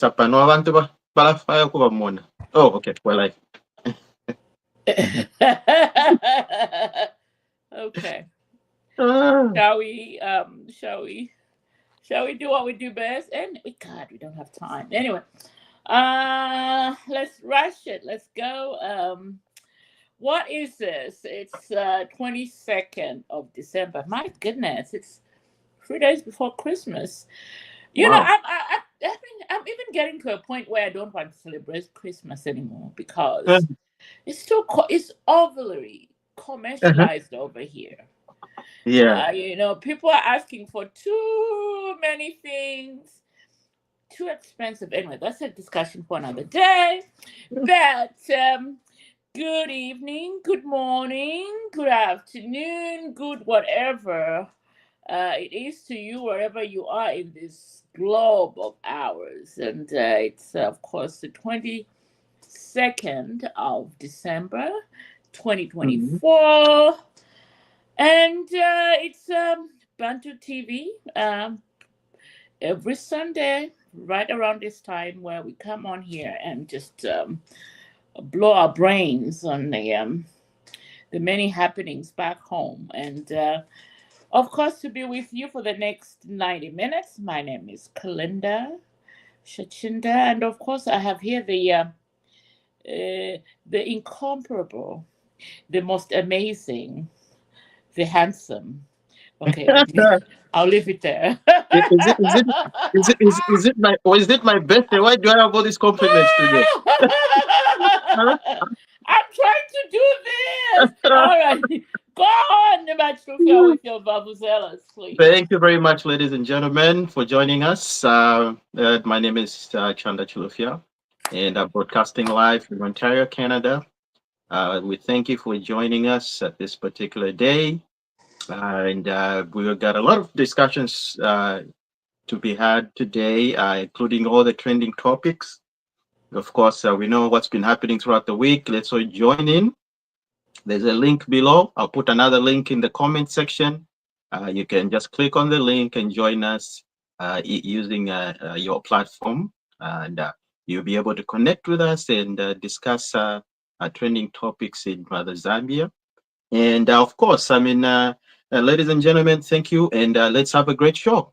Sapano abantu balafaya kuba mona. Oh, okay. Well, Okay. Ah. Shall we do what we do best? And God, we don't have time. Anyway, let's rush it. Let's go. What is this? It's 22nd of December. My goodness, it's 3 days before Christmas. You know, Wow. I'm even getting to a point where I don't want to celebrate Christmas anymore Uh, because it's overly uh-huh. commercialized over here. Yeah. You know, people are asking for too many things, too expensive. Anyway, that's a discussion for another day. But good evening, good morning, good afternoon, good whatever it is to you, wherever you are in this globe of ours. And it's, of course, the 22nd of December, Mm-hmm. 2024. And it's Bantu TV every Sunday, right around this time, where we come on here and just blow our brains on the many happenings back home. And of course, to be with you for the next 90 minutes, my name is Kalinda Shachinda. And of course, I have here the incomparable, the most amazing, the handsome. Okay, I'll leave it there. Is it is it is it my or is it my birthday? Why do I have all these compliments today? Huh? I'm trying to do this. All right. Go on, Matrufa, with your Babuzelas, please. Thank you very much, ladies and gentlemen, for joining us. My name is Chanda Chulufia, and I'm broadcasting live from Ontario, Canada. We thank you for joining us at this particular day. And we've got a lot of discussions to be had today, including all the trending topics. Of course, we know what's been happening throughout the week. Let's all join in. There's a link below. I'll put another link in the comment section. You can just click on the link and join us using your platform, and you'll be able to connect with us and discuss trending topics in Mother Zambia. And of course, ladies and gentlemen, thank you, and let's have a great show.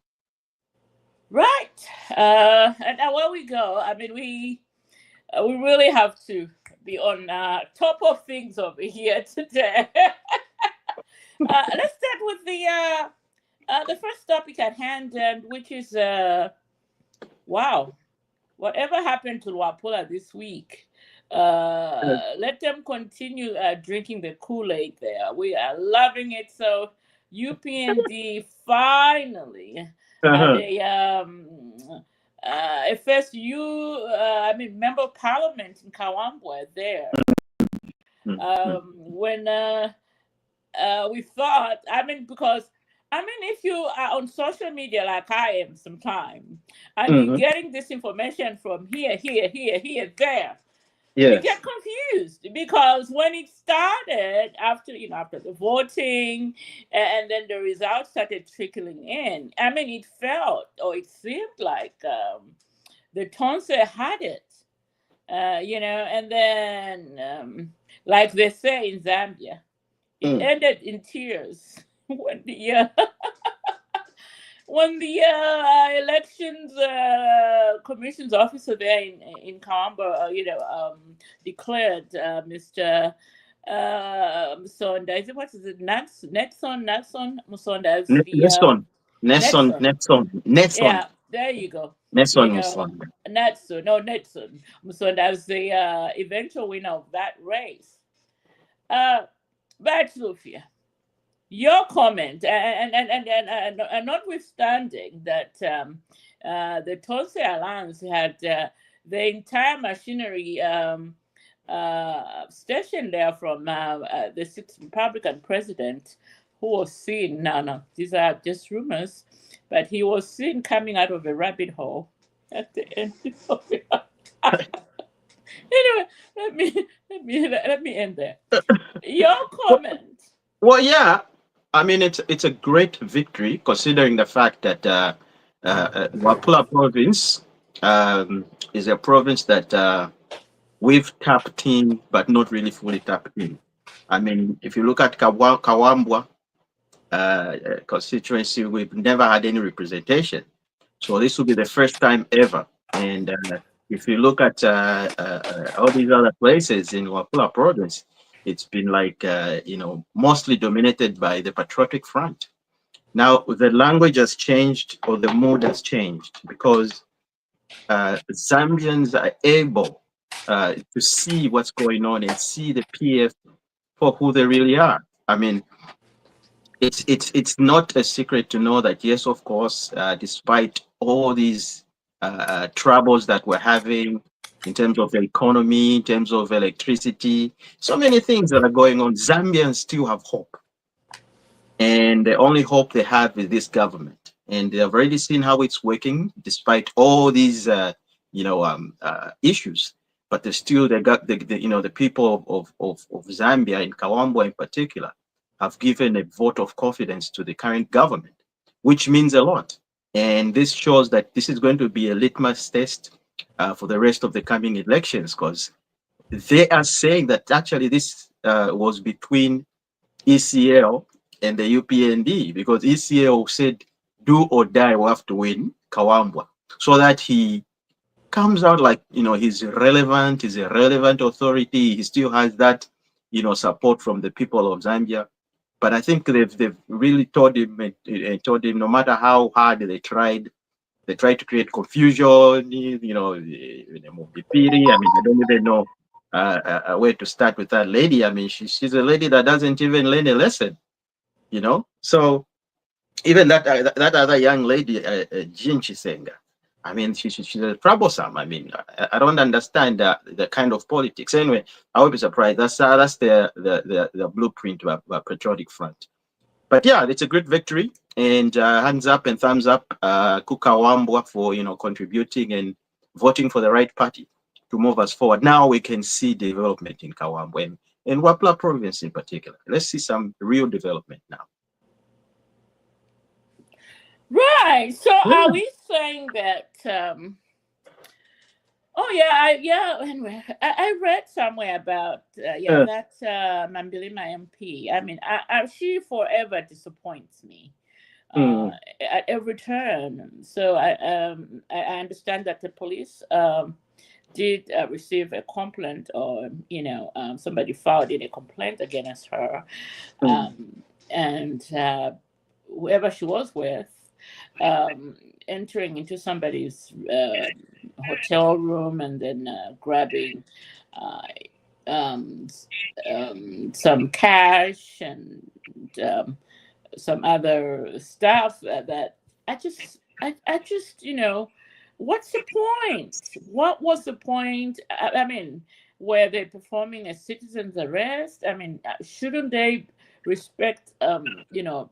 Right. And where we go, I mean, we really have to be on top of things over here today. Let's start with the first topic at hand, and which is wow, whatever happened to Luapula this week? Let them continue drinking the Kool-Aid there. We are loving it. So UPND finally had Uh-huh. a first member of parliament in Kawambwe there. Mhm. When we thought, because if you are on social media like I am sometimes, and you're Mhm. getting this information from here, there, you get Yes. confused because when it started after the voting and then the results started trickling in, it seemed like the Tonse had it, and then like they say in Zambia, it Mm. ended in tears when the elections commission's officer there in Kamba, declared Mr. Musonda. What is it? Netson Musonda as the Nesson. Nesson. Netson. Nesson. Nesson. Yeah, there you go. Nesson You know, Musland. Netson Musonda as the eventual winner of that race. But Lufia, your comment, and notwithstanding that the Tulsi Alliance had the entire machinery stationed there from the sixth Republican president, who was seen, no, these are just rumors, but he was seen coming out of a rabbit hole at the end of it. Anyway, let me end there. Your Well, comment. well, yeah. I mean, it's a great victory considering the fact that Wapula province is a province that we've tapped in, but not really fully tapped in. I mean, if you look at Kawambwa constituency, we've never had any representation. So this will be the first time ever. And if you look at all these other places in Luapula province, it's been like, mostly dominated by the Patriotic Front. Now, the language has changed or the mood has changed because Zambians are able to see what's going on and see the PF for who they really are. I mean, it's not a secret to know that yes, of course, despite all these troubles that we're having in terms of the economy, in terms of electricity, so many things that are going on, Zambians still have hope, and the only hope they have is this government, and they've already seen how it's working despite all these issues. But they still they got the people of Zambia in Kawambwa in particular have given a vote of confidence to the current government, which means a lot. And this shows that this is going to be a litmus test for the rest of the coming elections, because they are saying that actually this was between ECL and the UPND, because ECL said, do or die, we have to win Kawambwa, so that he comes out like, he's relevant, he's a relevant authority, he still has that, support from the people of Zambia. But I think they've really told him no matter how hard they tried to create confusion, Mupipiri. I mean, I don't even know where to start with that lady. I mean, she's a lady that doesn't even learn a lesson, So even that other young lady, Jean Chisenga, I mean, she's troublesome. I mean, I don't understand the kind of politics. Anyway, I would be surprised. That's the blueprint of a patriotic front. But yeah, it's a great victory, and hands up and thumbs up, Kuka Wambwa, for contributing and voting for the right party to move us forward. Now we can see development in Kawambwa and in Wapla province in particular. Let's see some real development now. Right. So Yeah. are we saying that? Oh yeah. Anyway, I read somewhere about that Mambilima MP. I mean, she forever disappoints me at every turn. So I understand that the police did receive a complaint, or somebody filed in a complaint against her, and whoever she was with, entering into somebody's hotel room and then grabbing um, some cash and some other stuff that I just what's the point? What was the point? I mean, were they performing a citizen's arrest? I mean, shouldn't they respect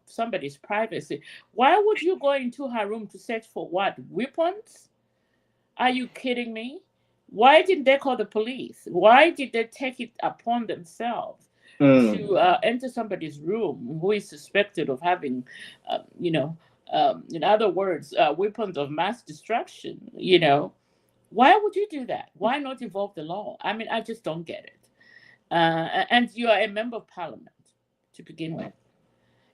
somebody's privacy? Why would you go into her room to search for what? Weapons? Are you kidding me? Why didn't they call the police? Why did they take it upon themselves to enter somebody's room who is suspected of having, in other words, weapons of mass destruction? Why would you do that? Why not involve the law? I mean, I just don't get it. And you are a member of parliament to begin with.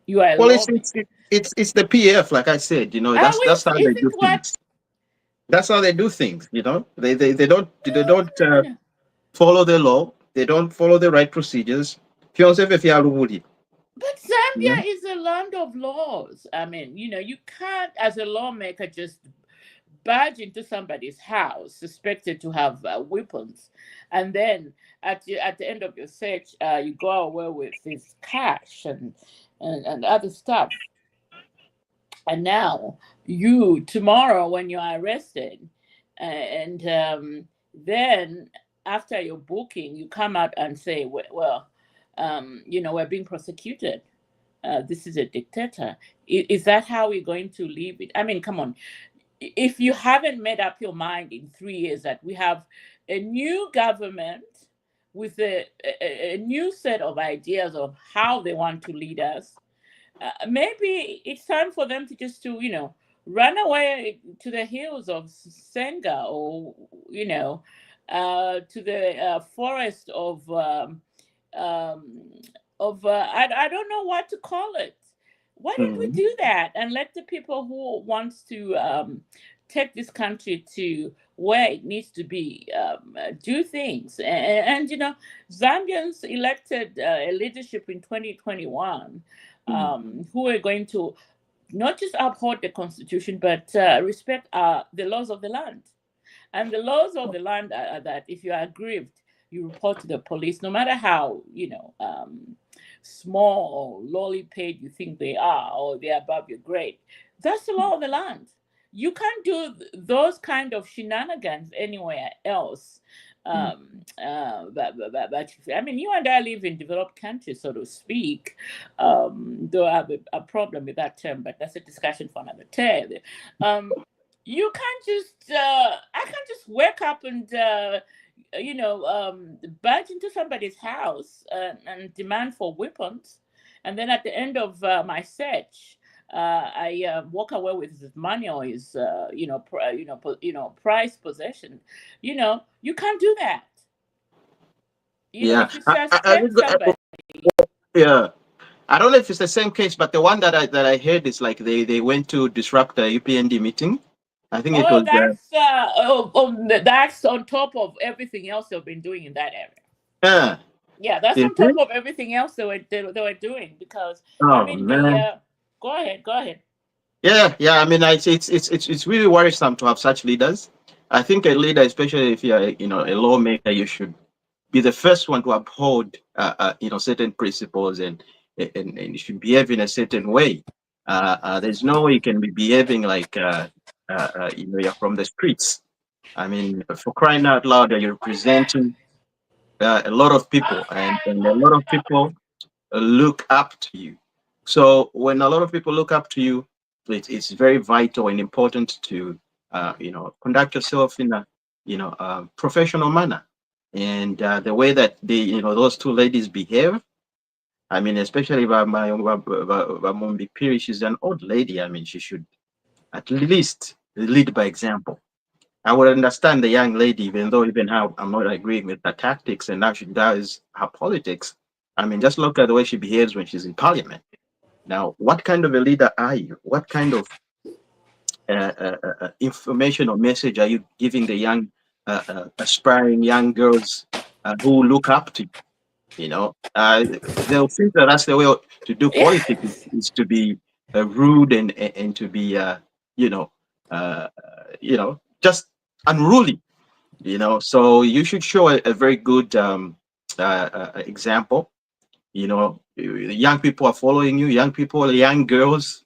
You are a Well, lawmaker. it's the PF, like I said. That's how Is they it do what? things. That's how they do things. They don't No. follow the law. They don't follow the right procedures. You But know? Zambia is a land of laws. I mean, you can't, as a lawmaker, just barge into somebody's house suspected to have weapons, and then at the end of your search, you go away with this cash and other stuff. And now you tomorrow when you are arrested, and then after your booking, you come out and say, well, we're being prosecuted. This is a dictator. Is that how we're going to leave it? I mean, come on. If you haven't made up your mind in 3 years that we have a new government with a new set of ideas of how they want to lead us, maybe it's time for them to just to run away to the hills of Senga, or to the forest um, I don't know what to call it. Why don't we Mhm. do that and let the people who wants to take this country to where it needs to be do things? And Zambians elected a leadership in 2021 Mhm. who are going to not just uphold the constitution but respect the laws of the land. And the laws of the land are that if you are aggrieved, you report to the police, no matter how small or lowly paid you think they are, or they're above your grade. That's the law of the land. You can't do those kind of shenanigans anywhere else. Mhm. But I mean, you and I live in developed countries, so to speak. Though I have a problem with that term, but that's a discussion for another day. Um, you can't just I can't just wake up and barge into somebody's house and demand for weapons, and then at the end of my search I walk away with his money or his prized possession. You can't do that. Yeah. If you I suspect somebody. yeah. I don't know if it's the same case, but the one that I heard is like they went to disrupt the UPND meeting. I think it Oh, was that's on top of everything else they've been doing in that area. yeah. Yeah, that's Is on top it? of everything else they were doing, because I Oh mean the man. go ahead. Yeah, yeah. I mean, it's really worrisome to have such leaders. I think a leader, especially if you're a lawmaker, you should be the first one to uphold certain principles, and you should behave in a certain way. There's no way you can be behaving like you're from the streets. I mean, for crying out loud, you're representing a lot of people, and a lot of people look up to you. So when a lot of people look up to you, it's very vital and important to conduct yourself in a professional manner. And the way that those two ladies behave, I mean, especially Mumbi Piri, she's an old lady. I mean, she should at least lead by example. I would understand the young lady, even though even how I'm not agreeing with her tactics and how she does her politics. I mean, just look at the way she behaves when she's in parliament. Now, what kind of a leader are you? What kind of information or message are you giving the young, aspiring young girls who look up to you? They'll think that that's the way to do politics is to be rude and to be, you know, just unruly. So you should show a very good example. Young people are following you. Young people, young girls,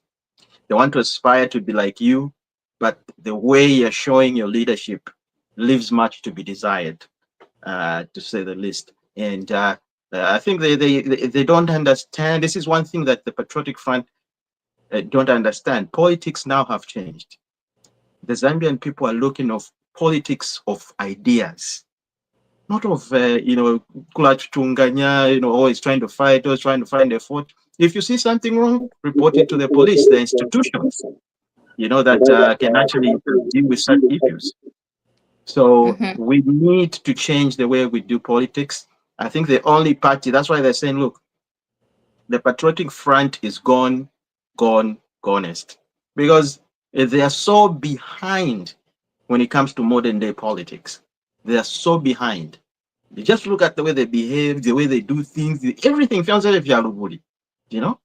they want to aspire to be like you, but the way you're showing your leadership leaves much to be desired, to say the least. And I think they don't understand. This is one thing that the Patriotic Front don't understand. Politics now have changed. The Zambian people are looking of politics of ideas, not of kulachunganya, always trying to fight, always trying to find a fault. If you see something wrong, report it to the police, the institutions, that can actually deal with such issues. So Hmm. we need to change the way we do politics. I think the only party, that's why they're saying, look, the Patriotic Front is gone, gone, gonest. Because they are so behind when it comes to modern day politics. They are so behind. You just look at the way they behave, the way they do things, everything feels like if you're, you know.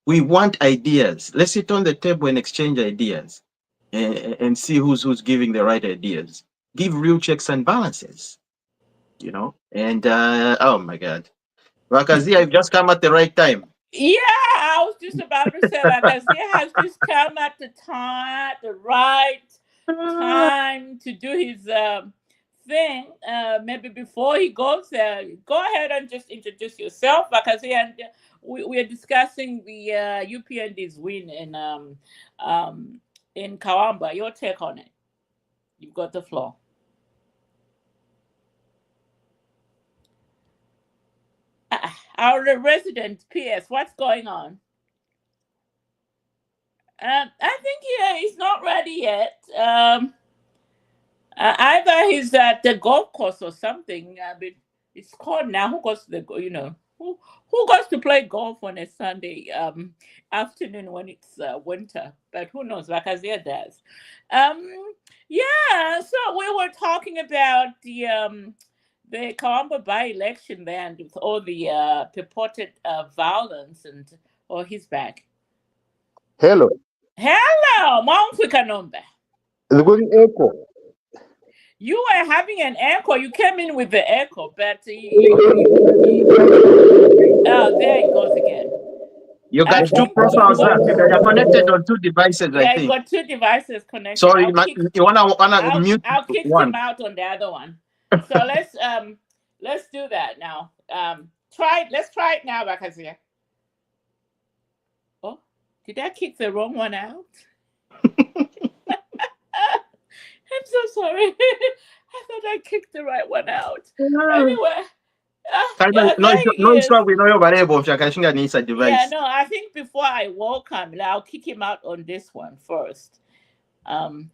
We want ideas. Let's sit on the table and exchange ideas, and see who's giving the right ideas. Give real checks and balances, And oh my God, Wakazi, I've just come at the right time. Yeah, I was just about to say, like, as he has just come at the right time to do his thing. Maybe before he goes there, go ahead and just introduce yourself, because we are discussing the UPND's win in Kawamba. Your take on it? You've got the floor. Our resident PS, what's going on? I think he's not ready yet. Either he's at the golf course or something. I mean, it's called now. Who goes to who goes to play golf on a Sunday afternoon when it's winter? But who knows? Like Azia does. Um, yeah. So we were talking about the Kawamba by-election then with all the purported violence and he's back. Hello. Hello, Mount number. The good echo. You were having an echo. You came in with the echo, but there it goes again. You got two profiles up. You're connected on two devices, I Yeah, think. you got two devices connected. So you wanna mute I'll kick one. him out on the other one. So let's do that now. Let's try it now, Bakazia. Oh, did I kick the wrong one out? I'm so sorry. I thought I kicked the right one out. Anyway. Yeah, no, I think before I welcome, I'll kick him out on this one first. And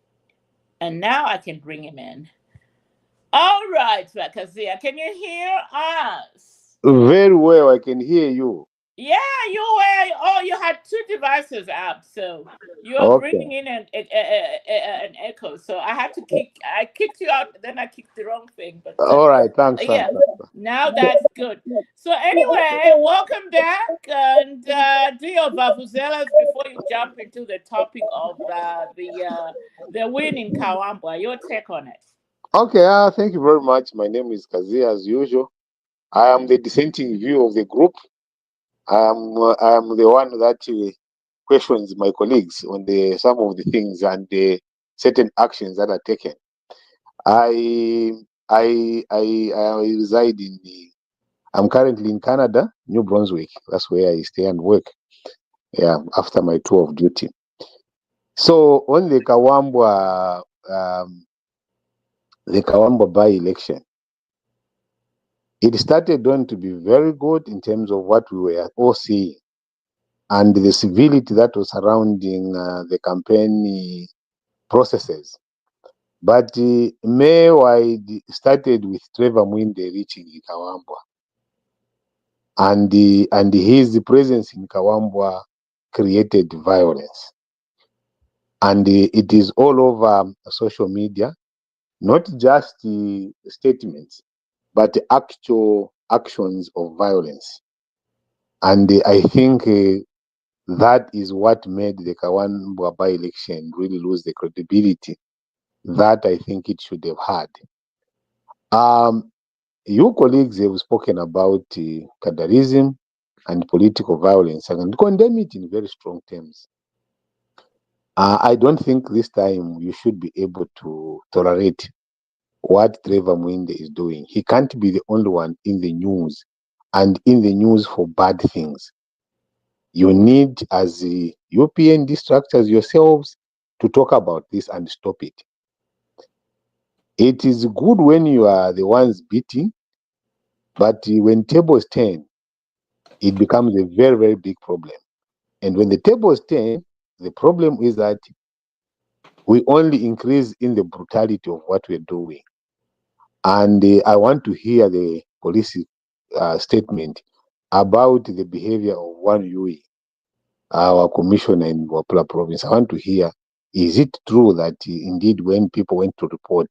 now I can bring him in. All right, Bakazia, can you hear us? Very well, I can hear you. Yeah, you had two devices up, so you're bringing in an echo. So I kicked you out, then I kicked the wrong thing. But all right, thanks. Yeah, now that's good. So anyway, welcome back, and do your vavuzelas before you jump into the topic of the win in Kawambwa. Your take on it. Okay, thank you very much. My name is Kazi, as usual. I am the dissenting view of the group. I am the one that questions my colleagues on some of the things and the certain actions that are taken. I reside I'm currently in Canada, New Brunswick. That's where I stay and work. Yeah, after my tour of duty. So on the Kawambwa by-election, it started on to be very good in terms of what we were all seeing and the civility that was surrounding the campaign processes. But May-wide started with Trevor Mwinde reaching Kawambwa. And his presence in Kawambwa created violence. And it is all over social media, not just statements, but actual actions of violence. And I think that is what made the Kawambwa by-election really lose the credibility that I think it should have had. Your colleagues have spoken about cadarism and political violence and condemn it in very strong terms. I don't think this time you should be able to tolerate what Trevor Mwinde is doing. He can't be the only one in the news and in the news for bad things. You need, as the UPND structures yourselves, to talk about this and stop it. It is good when you are the ones beating, but when tables turn, it becomes a very, very big problem. And when the tables turn, the problem is that we only increase in the brutality of what we're doing. And I want to hear the police statement about the behavior of one UE, our commissioner in Luapula province. I want to hear, is it true that indeed when people went to report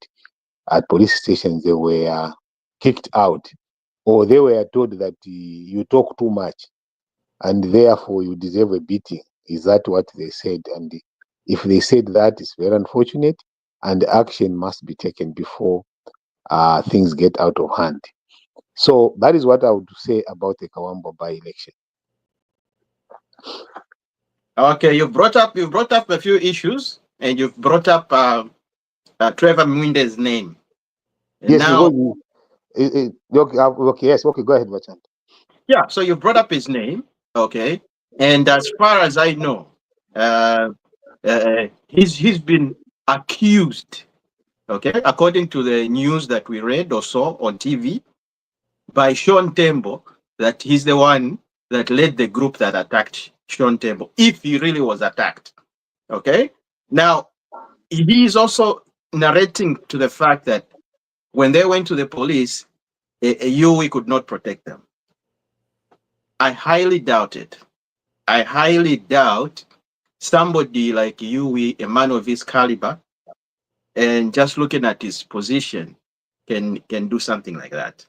at police stations, they were kicked out, or they were told that you talk too much and therefore you deserve a beating? Is that what they said? And if they said that, it's very unfortunate, and action must be taken before things get out of hand. So that is what I would say about the Kawambwa by-election. Okay, you brought up a few issues, and you've brought up Trevor Mwinde's name. And yes, now, okay, yes, okay, go ahead, Vachant. Yeah, so you brought up his name, okay, and as far as I know, he's been accused, okay, according to the news that we read or saw on TV, by Sean Tembo, that he's the one that led the group that attacked Sean Tembo, if he really was attacked. Okay. Now, he is also narrating to the fact that when they went to the police, Yui could not protect them. I highly doubt it. I highly doubt somebody like Yui, a man of his caliber, and just looking at his position, can do something like that.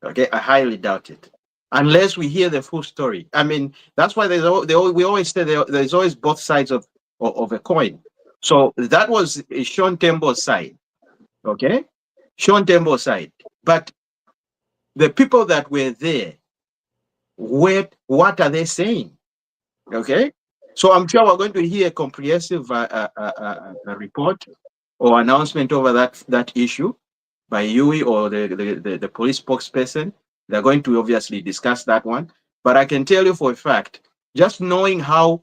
Okay, I highly doubt it, unless we hear the full story. I mean, that's why we always say there's always both sides of a coin. So that was Sean Tembo's side. Okay, Sean Tembo's side, but the people that were there, what are they saying? Okay, so I'm sure we're going to hear a comprehensive report or announcement over that issue by Yui or the police spokesperson. They're going to obviously discuss that one. But I can tell you for a fact, just knowing how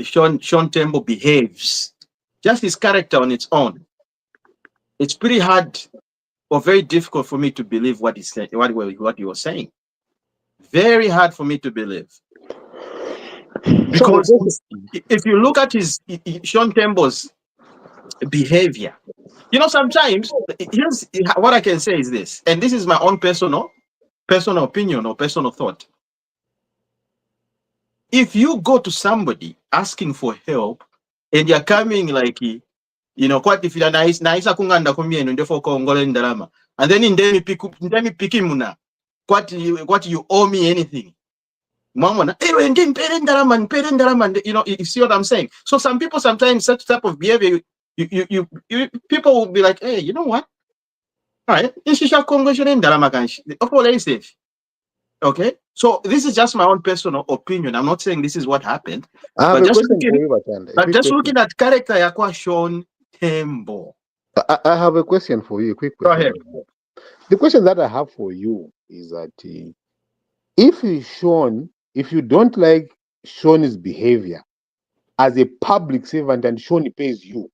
Sean Tembo behaves, just his character on its own, it's pretty hard or very difficult for me to believe what he said, what he was saying. Very hard for me to believe. Because if you look at Sean Tembo's behavior, sometimes here's what I can say is this, and this is my own personal opinion or personal thought. If you go to somebody asking for help and you're coming like, quite if you're nice kunganda kumienu ndefo kongole ndalama, and then in demi pikimuna, what you owe me anything. Mama, you see what I'm saying? So some people sometimes such type of behavior, you people will be like, hey, you know what? All right, okay. So this is just my own personal opinion. I'm not saying this is what happened. But just looking at character yakwa Sean Tembo. I have a question for you. Quick question. Go ahead. The question that I have for you is that if you don't like Sean's behavior as a public servant and Sean pays you,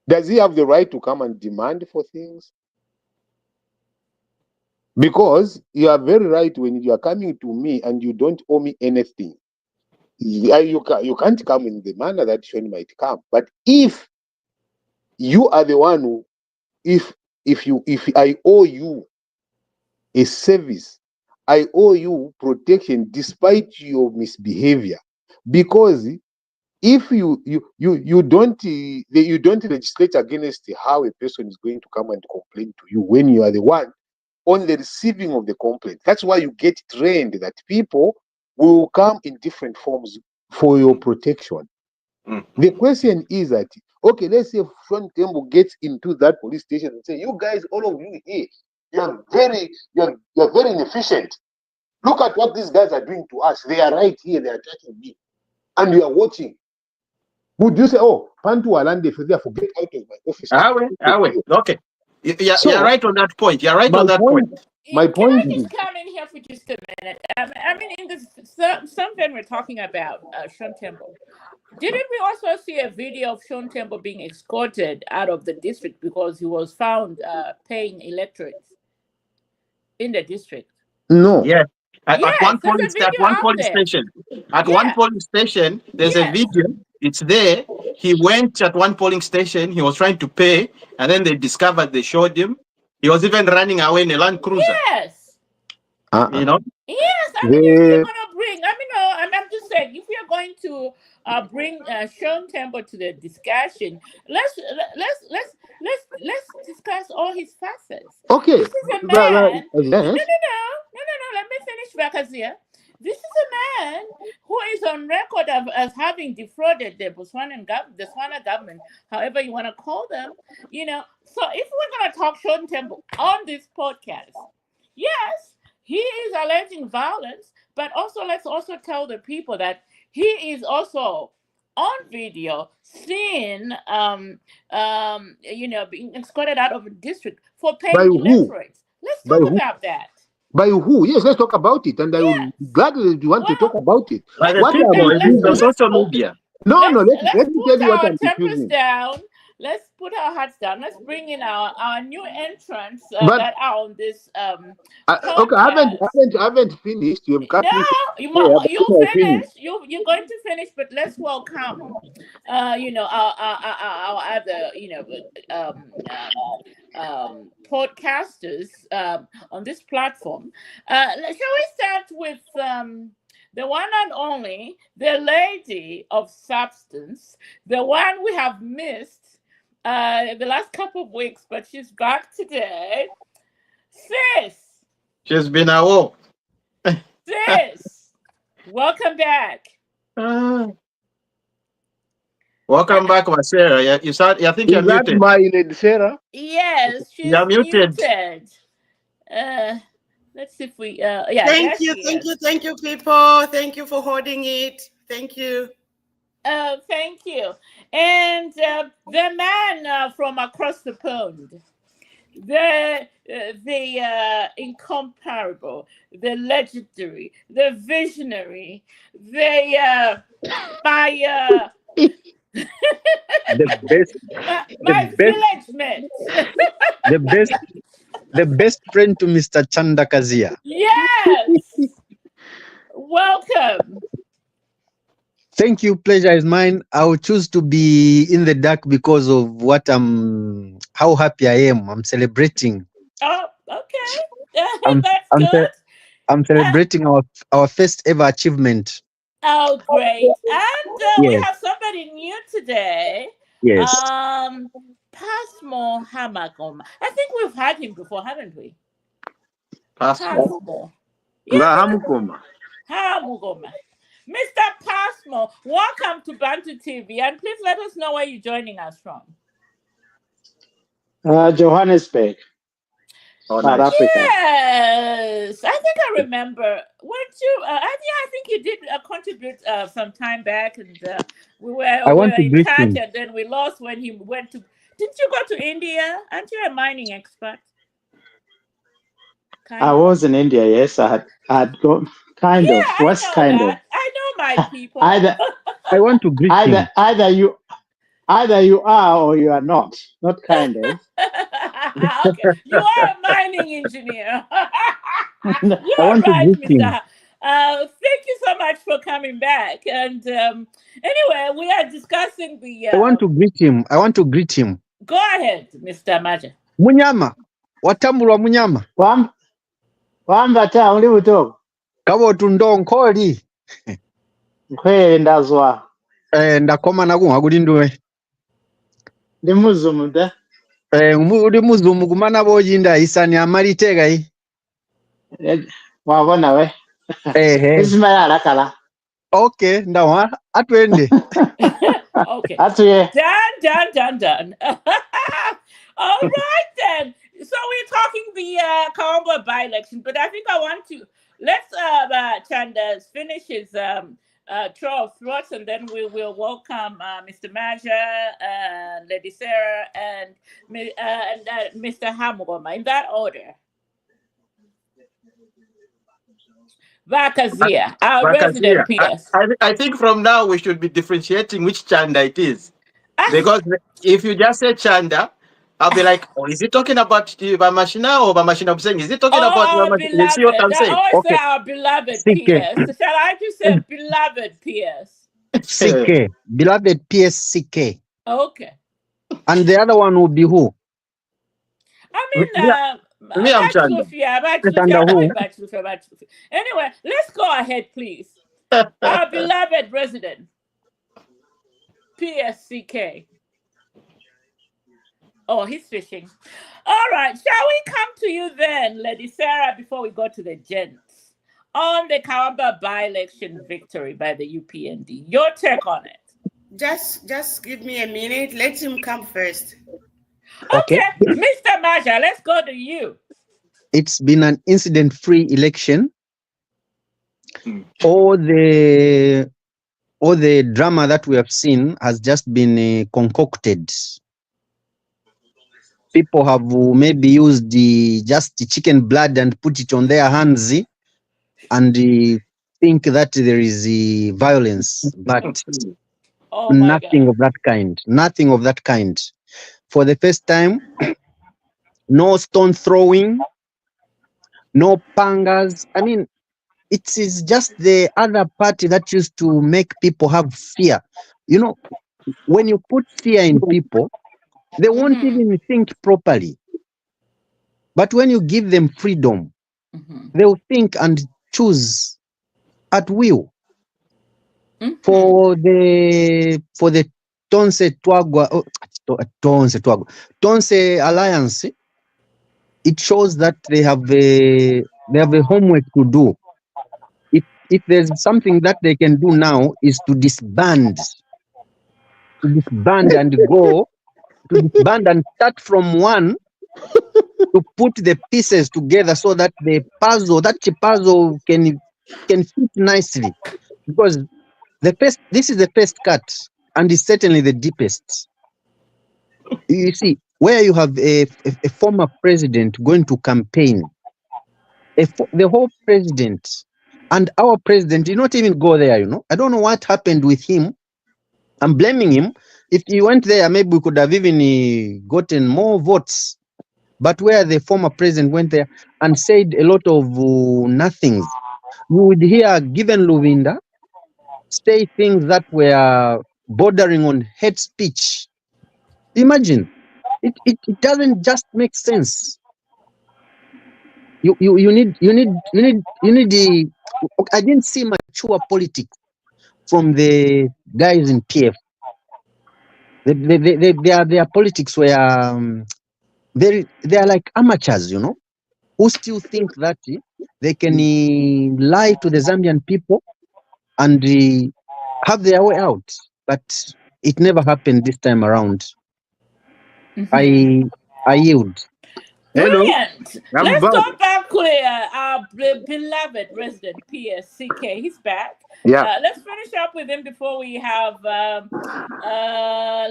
does he have the right to come and demand for things? Because you are very right, when you are coming to me and you don't owe me anything, you can't come in the manner that Sean might come. But if you are the one who, if I owe you a service, I owe you protection despite your misbehavior, because if you don't legislate against how a person is going to come and complain to you when you are the one on the receiving of the complaint. That's why you get trained that people will come in different forms for your protection. The question is that, okay, let's say Sean Tembo gets into that police station and say, you guys, all of you here, you're very inefficient. Look at what these guys are doing to us. They are right here, they are attacking me. And you are watching. Would you say, oh, Pantu Alande, forget out of my office? Okay. You're right on that point. You're right on that point. My point Can I just come in here for just a minute? I mean, in this something we're talking about Sean Tembo. Didn't we also see a video of Sean Tembo being escorted out of the district because he was found paying electorates in the district? No. Yeah. At one police station, there's a video. It's there. He went at one polling station. He was trying to pay, and then they discovered. They showed him. He was even running away in a Land Cruiser. Yes. You know. Yes. I mean, if you're gonna bring, I'm just saying, if you're going to bring Sean Tembo to the discussion, let's discuss all his facets. Okay. This is a man. No. Let me finish, Bakazia. This is a man who is on record as having defrauded the Botswana government, however you want to call them. So if we're going to talk Sean Tembo on this podcast, yes, he is alleging violence, but also let's also tell the people that he is also on video seen, being escorted out of a district for paying electorates. Let's talk about that. By who? Yes, let's talk about it. And I will gladly want to talk about it. By the people, the social media. No, let me tell you what I'm tempers down let's put our hats down. Let's bring in our new entrants But that are on this okay, podcast. I haven't finished. You've cut No, me short you there, but you'll let me finish. finish. You're going to finish, but let's welcome, our other, podcasters on this platform. Shall we start with the one and only, the lady of substance, the one we have missed the last couple of weeks, but she's back today. Sis, She's been a war. sis, welcome back. Ah. Welcome back, Masera. Yeah, you said. I think you're Is that muted. my Lady Sarah? Yes, she's You're muted. Let's see if we yeah. Thank you, people. Thank you for holding it. Thank you. Thank you. And the man from across the pond, the incomparable, the legendary, the visionary, the my the best, my the best, village mate. the best friend to Mr. Chandakazia. Yes. Welcome. Thank you. Pleasure is mine. I will choose to be in the dark because of how happy I am. I'm celebrating. Oh, okay. I'm, That's I'm, good. I'm celebrating our first ever achievement. Oh, great. And we Yes. have somebody new today. Yes. Passmore Hamagoma. I think we've had him before, haven't we? Passmore. Hamagoma. Mr. Passmore, welcome to Bantu TV, and please let us know where you're joining us from. Johannesburg, Oh, South nice. Africa. Yes, I think I remember. Weren't you? I think you did contribute some time back, and we were in touch, and then we lost when he went to. Didn't you go to India? Aren't you a mining expert? I was in India. Yes, I had gone. Kind of. What's kind of? I know my people. Either I want to greet him. Either you are or you are not. Not kind of. Okay, you are a mining engineer. You I are want right, to greet him. Mr. Thank you so much for coming back. And anyway, we are discussing the. I want to greet him. Go ahead, Mr. Maja. Munyama. Watambulwa munyama. Wambata uli buto. Kabotu ndonkoli. Nkwere ndazwa. Ndakoma nakunga kuti ndiwe. Ndi muzumu da. Uli muzumu kumana boyinda isani amaliteka yi. Wabona we. Isimayala kala. Okay, ndawa atwende. Okay. Atuye. Done. All right then. So we're talking the Kaomba by-election, but I think I want to let's Chanda finish his throw of throats, and then we will welcome Mr. Maja, Lady Sarah, and Mr. Hamugoma in that order. Vakazia, our resident PS. I think from now we should be differentiating which Chanda it is, because if you just say Chanda, I'll be like, oh, is he talking about Bamashina or Bamashina Buseng? Is he talking about Bamashina? You see what I'm saying? I always say our beloved PS. Shall I just say beloved PS? CK. Beloved PS CK. Okay. And the other one will be who? I mean, me, I'm Chanda. Anyway, let's go ahead, please. Our beloved resident, PSCK. Oh, he's fishing. All right, shall we come to you then, Lady Sarah, before we go to the gents, on the Kawamba by-election victory by the UPND? Your take on it. Just give me a minute. Let him come first. Okay. Mr. Maja, let's go to you. It's been an incident-free election. All the drama that we have seen has just been concocted. People have maybe used just the chicken blood and put it on their hands and think that there is violence, but nothing of that kind. Nothing of that kind. for the first time. No stone throwing, no pangas. I mean, it is just the other party that used to make people have fear. You know, when you put fear in people, they won't even think properly. But when you give them freedom, they'll think and choose at will. For the Tonse Twagwa, Tonse Alliance, it shows that they have a homework to do. If there's something that they can do now is to disband and go to disband and start from one to put the pieces together so that the puzzle can fit nicely, because this is the first cut and is certainly the deepest. You see, where you have a former president going to campaign, the whole president and our president did not even go there. I don't know what happened with him. I'm blaming him. If he went there, maybe we could have even gotten more votes. But where the former president went there and said a lot of nothings, you would hear Given Luvinda say things that were bordering on hate speech. Imagine, it doesn't just make sense. You need the. I didn't see mature politics from the guys in PF. Their politics were they are like amateurs, who still think that they can lie to the Zambian people and have their way out. But it never happened this time around. I yield. Brilliant. I'm Let's back. go back to our beloved resident PSCK. He's back. Yeah. Let's finish up with him before we have,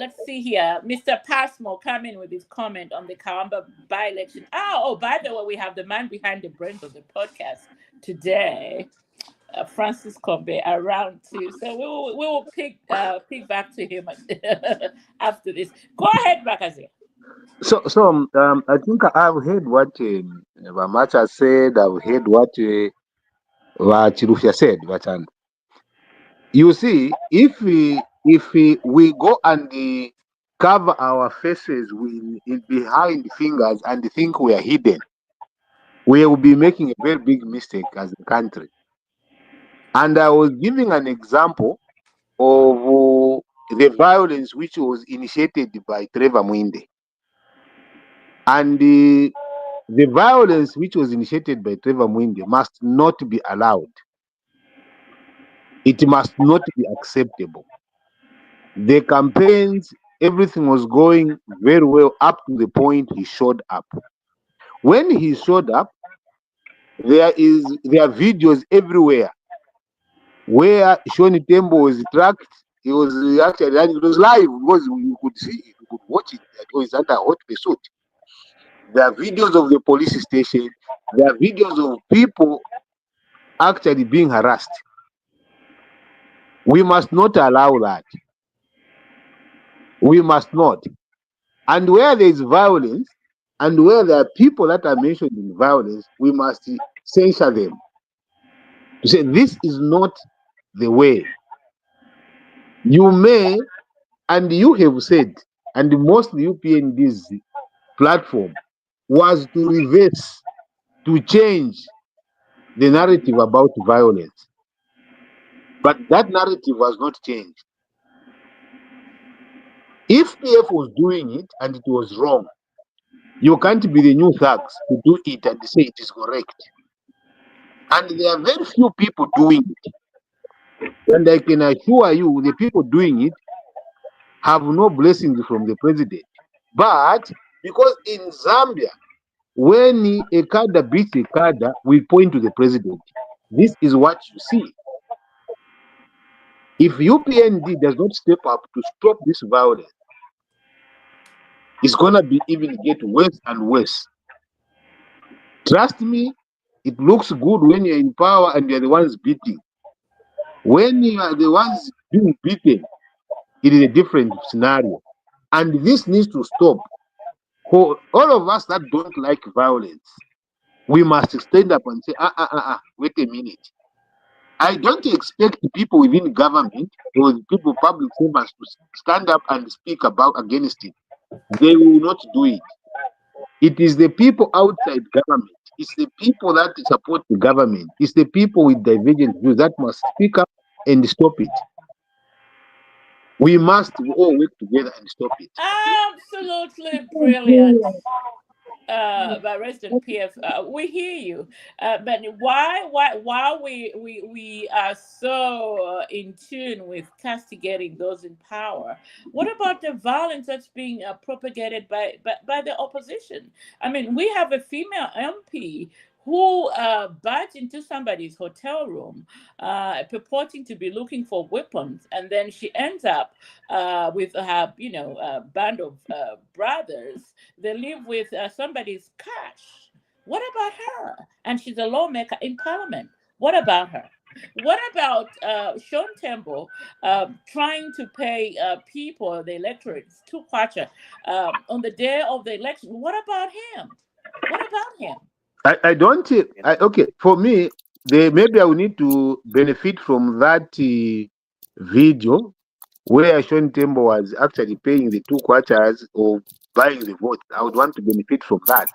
let's see here, Mr. Passmore come in with his comment on the Kawamba by-election. Oh, by the way, we have the man behind the brains of the podcast today, Francis Kombe, around too. So we will pick back to him after this. Go ahead, Bakazi. So I think I've heard what Vamacha said. I've heard what Chirufya said. But you see, if we go and cover our faces behind fingers and think we are hidden, we will be making a very big mistake as a country. And I was giving an example of the violence which was initiated by Trevor Mwinde. And the violence which was initiated by Trevor Mwinde must not be allowed. It must not be acceptable. The campaigns, everything was going very well up to the point he showed up. When he showed up, there are videos everywhere where Shoni Tembo was tracked. He was actually, it was live because you could see it, you could watch it. It was under hot pursuit. There are videos of the police station. There are videos of people actually being harassed. We must not allow that. We must not. And where there is violence, and where there are people that are mentioned in violence, we must censure them. To say this is not the way. You may, and you have said, and most UPND's platform was to reverse, to change the narrative about violence. But that narrative was not changed. If PF was doing it and it was wrong, you can't be the new thugs to do it and say it is correct. And there are very few people doing it. And I can assure you, the people doing it have no blessings from the president. But because in Zambia, when a cadre beats a cadre, we point to the president. This is what you see. If UPND does not step up to stop this violence, it's gonna be even get worse and worse. Trust me, it looks good when you're in power and you're the ones beating. When you are the ones being beaten, it is a different scenario. And this needs to stop. For all of us that don't like violence, we must stand up and say, wait a minute. I don't expect people within government or the people, public servants, to stand up and speak against it. They will not do it. It is the people outside government. It's the people that support the government. It's the people with divergent views that must speak up and stop it. We must all work together and stop it. Absolutely brilliant. By Resident PF, we hear you. But why we are so in tune with castigating those in power? What about the violence that's being propagated by the opposition? I mean, we have a female MP who barged into somebody's hotel room, purporting to be looking for weapons, and then she ends up with her, band of brothers. They live with somebody's cash. What about her? And she's a lawmaker in parliament. What about her? What about Sean Tembo trying to pay people, the electorates, two kwacha on the day of the election? What about him? What about him? I don't. Okay, for me, maybe I will need to benefit from that video where Sean Tembo was actually paying the two quarters or buying the vote. I would want to benefit from that.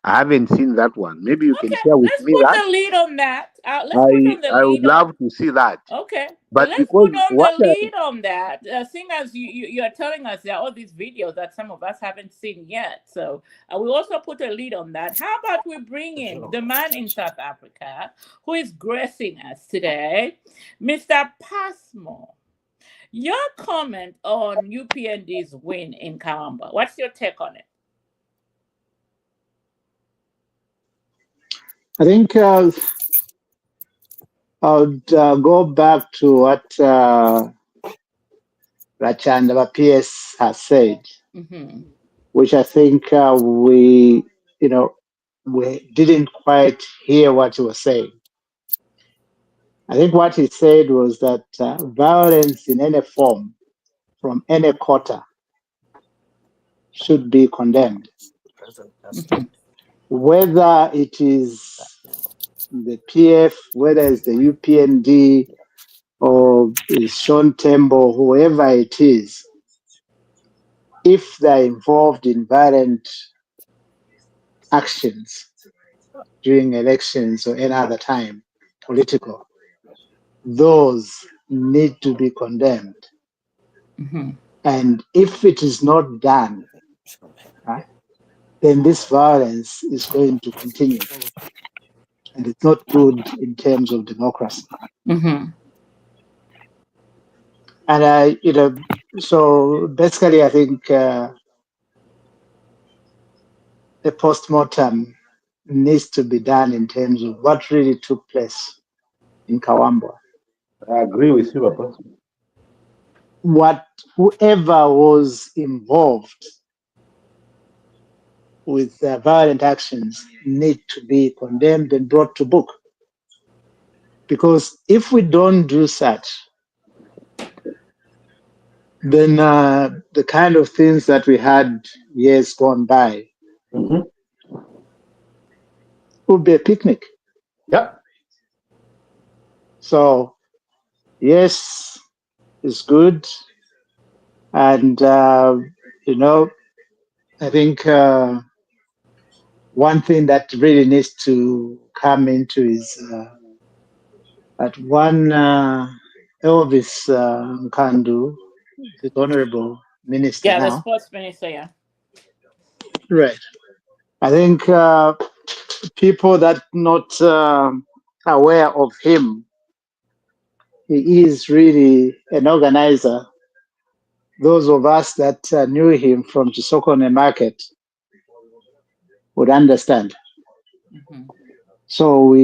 I haven't seen that one. Maybe you can share with Let's me put that. the lead on that. Let's put on the I lead would love to see that. Okay, But let's because put on what the lead on that. Seeing as you are telling us there are all these videos that some of us haven't seen yet, so we also put a lead on that. How about we bring in the man in South Africa who is gracing us today, Mr. Passmore. Your comment on UPND's win in Kawamba. What's your take on it? I think I would go back to what Rachandava PS has said, which I think we didn't quite hear what he was saying. I think what he said was that violence in any form, from any quarter, should be condemned. Whether it is the PF, whether it's the UPND, or Sean Tembo, whoever it is, if they're involved in violent actions during elections or any other time, political, those need to be condemned. And if it is not done, then this violence is going to continue. And it's not good in terms of democracy. And so basically, I think the post-mortem needs to be done in terms of what really took place in Kawamba. I agree with you, Papa. Whoever was involved with violent actions need to be condemned and brought to book. Because if we don't do such, then the kind of things that we had years gone by would be a picnic. Yeah. So, yes, it's good. And, I think one thing that really needs to come into is that one Elvis Nkandu, the honorable minister now. The sports minister, yeah. Right. I think people that not aware of him, he is really an organizer. Those of us that knew him from Chisokone Market would understand. So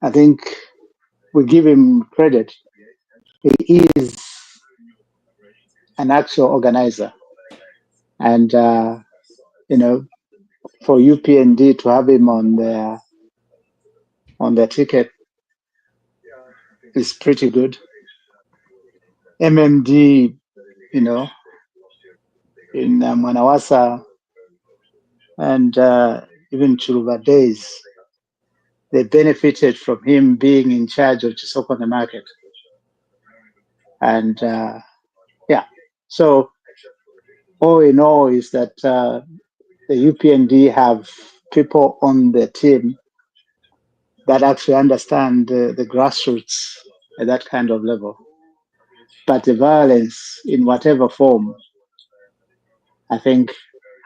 I think we give him credit. He is an actual organizer. And, for UPND to have him on their ticket is pretty good. MMD, in Manawasa and even Chuluba days, they benefited from him being in charge of Chisoko market. And so all in all is that the UPND have people on the team that actually understand the grassroots at that kind of level. But the violence, in whatever form, I think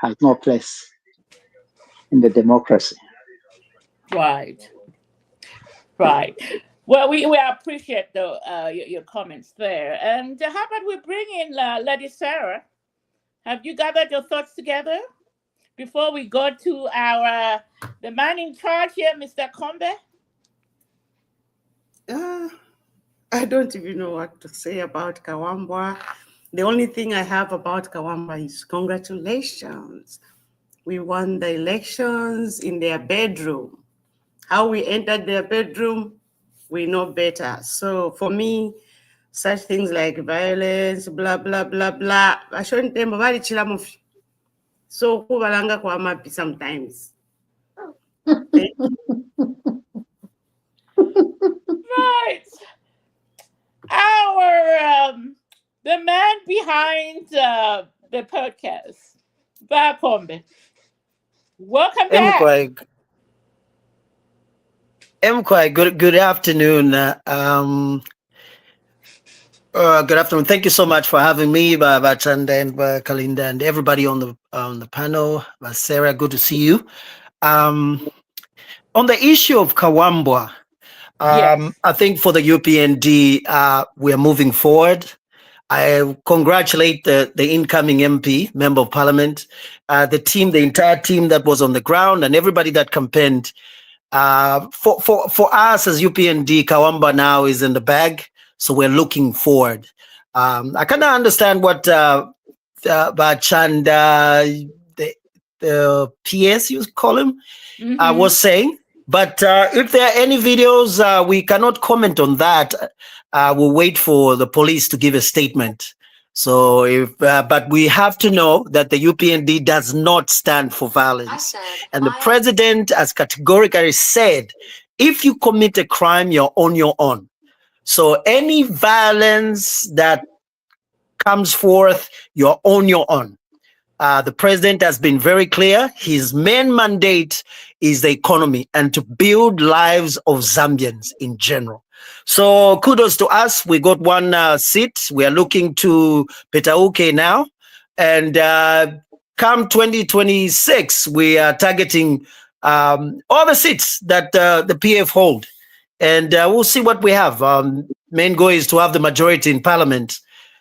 has no place in the democracy. Right. Right. Well, we appreciate your comments there. And how about we bring in Lady Sarah? Have you gathered your thoughts together before we go to our the man in charge here, Mr. Kombe? I don't even know what to say about Kawambwa. The only thing I have about Kawambwa is congratulations. We won the elections in their bedroom. How we entered their bedroom, we know better. So for me, such things like violence, blah, blah, blah, blah, I shouldn't them very chilamufi. So kubalanga kwa mapi sometimes. Right. Our the man behind the podcast, Kombe. Welcome back. Good afternoon. Good afternoon. Thank you so much for having me, Chanda and Kalinda, and everybody on the panel. Sarah, good to see you. On the issue of Kawambwa, Yes. I think for the UPND, we are moving forward. I congratulate the incoming MP, Member of Parliament, the entire team that was on the ground, and everybody that campaigned. For us as UPND, Kawambwa now is in the bag, so we're looking forward. I kind of understand what Chanda, the PS you call him, was saying. But if there are any videos, we cannot comment on that. We'll wait for the police to give a statement. So, but we have to know that the UPND does not stand for violence. And the president has categorically said, if you commit a crime, you're on your own. So any violence that comes forth, you're on your own. The president has been very clear. His main mandate is the economy and to build lives of Zambians in general. So kudos to us. We got one seat. We are looking to Petauke now. And come 2026, we are targeting all the seats that the PF hold. And we'll see what we have. Main goal is to have the majority in parliament.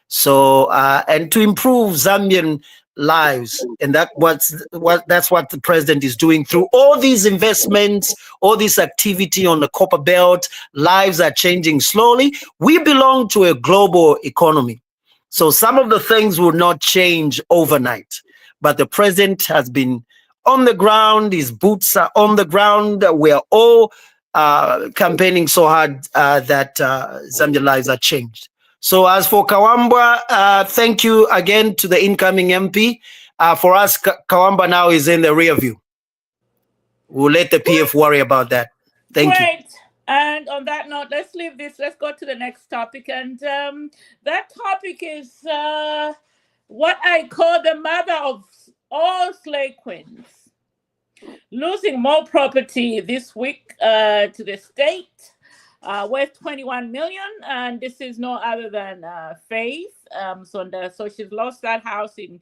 So, and to improve Zambian lives, and that's what the president is doing through all these investments, all this activity on the copper belt. Lives are changing slowly. We belong to a global economy, so some of the things will not change overnight, but the president has been on the ground. His boots are on the ground. We are all campaigning so hard that Zambian lives are changed. So as for Kawambwa, thank you again to the incoming MP. For us, Kawambwa now is in the rear view. We'll let the PF worry about that. Thank you. Great. And on that note, let's leave this. Let's go to the next topic. And that topic is what I call the mother of all slave queens. Losing more property this week to the state. Worth 21 million, and this is no other than Faith. So she's lost that house in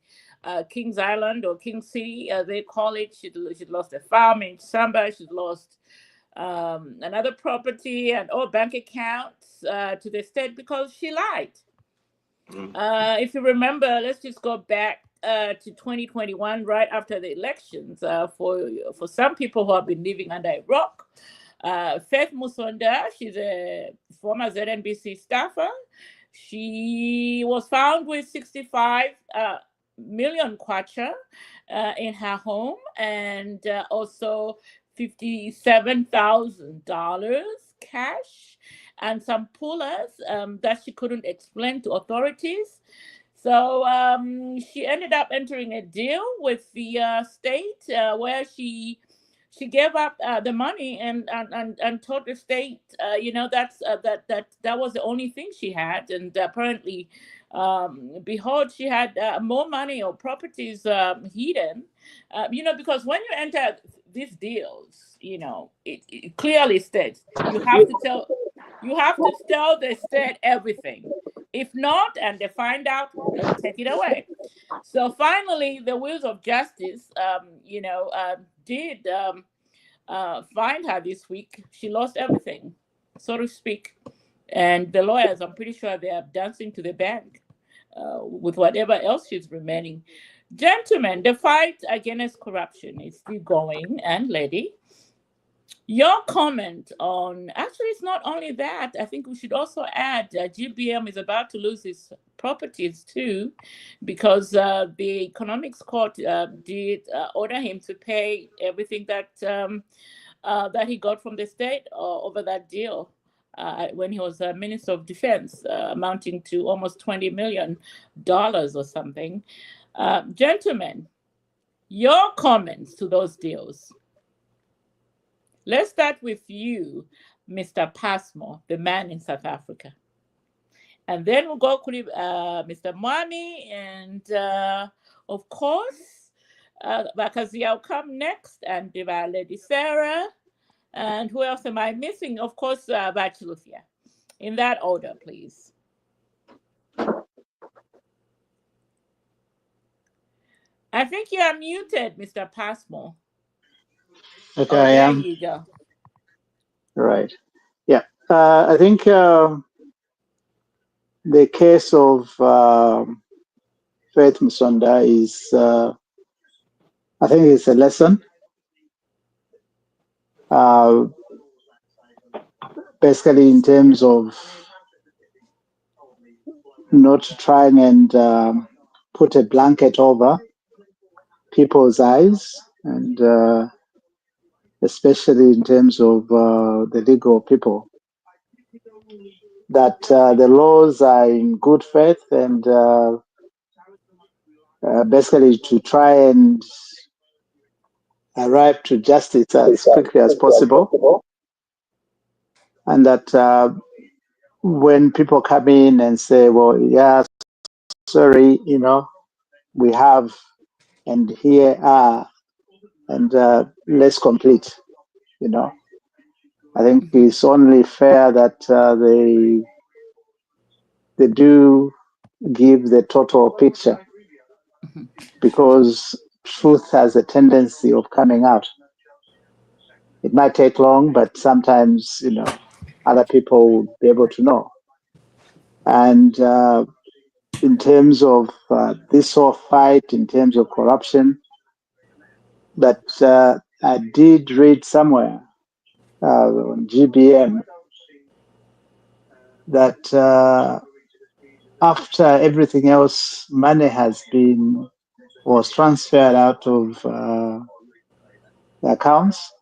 Kings Island or King City, they call it. She lost a farm in Samba. She's lost another property and all bank accounts to the state because she lied. If you remember, let's just go back to 2021, right after the elections. For some people who have been living under a rock. Faith Musonda, she's a former ZNBC staffer. She was found with 65 million kwacha in her home and also $57,000 cash and some pullers that she couldn't explain to authorities. So she ended up entering a deal with the state where she gave up the money and told the state, that was the only thing she had, and apparently, behold, she had more money or properties hidden, because when you enter these deals, it clearly states you have to tell the state everything. If not, and they find out, they'll take it away. So finally, the wheels of justice, did find her this week. She lost everything, so to speak. And the lawyers, I'm pretty sure they are dancing to the bank with whatever else she's remaining. Gentlemen, the fight against corruption is still going. And lady, your comment on, actually, it's not only that. I think we should also add GBM is about to lose his properties too, because the economics court did order him to pay everything that he got from the state over that deal when he was Minister of Defense, amounting to almost $20 million or something. Gentlemen, your comments to those deals. Let's start with you, Mr. Passmore, the man in South Africa. And then we'll go to Mr. Mwami, and of course, Bakazia will come next, and Lady Sarah. And who else am I missing? Of course, Bachilufia. In that order, please. I think you are muted, Mr. Passmore. Okay, I am. There you go. Right. Yeah. I think the case of Faith Musonda is, I think it's a lesson. Basically, in terms of not trying and put a blanket over people's eyes, and especially in terms of the legal people, that the laws are in good faith, and basically to try and arrive to justice as quickly as possible, and that when people come in and say, well, yeah, sorry, we have, and here are, and let's complete, I think it's only fair that they do give the total picture, because truth has a tendency of coming out. It might take long, but sometimes, other people will be able to know. And in terms of this whole fight, in terms of corruption, that I did read somewhere on GBM that after everything else, money was transferred out of the accounts,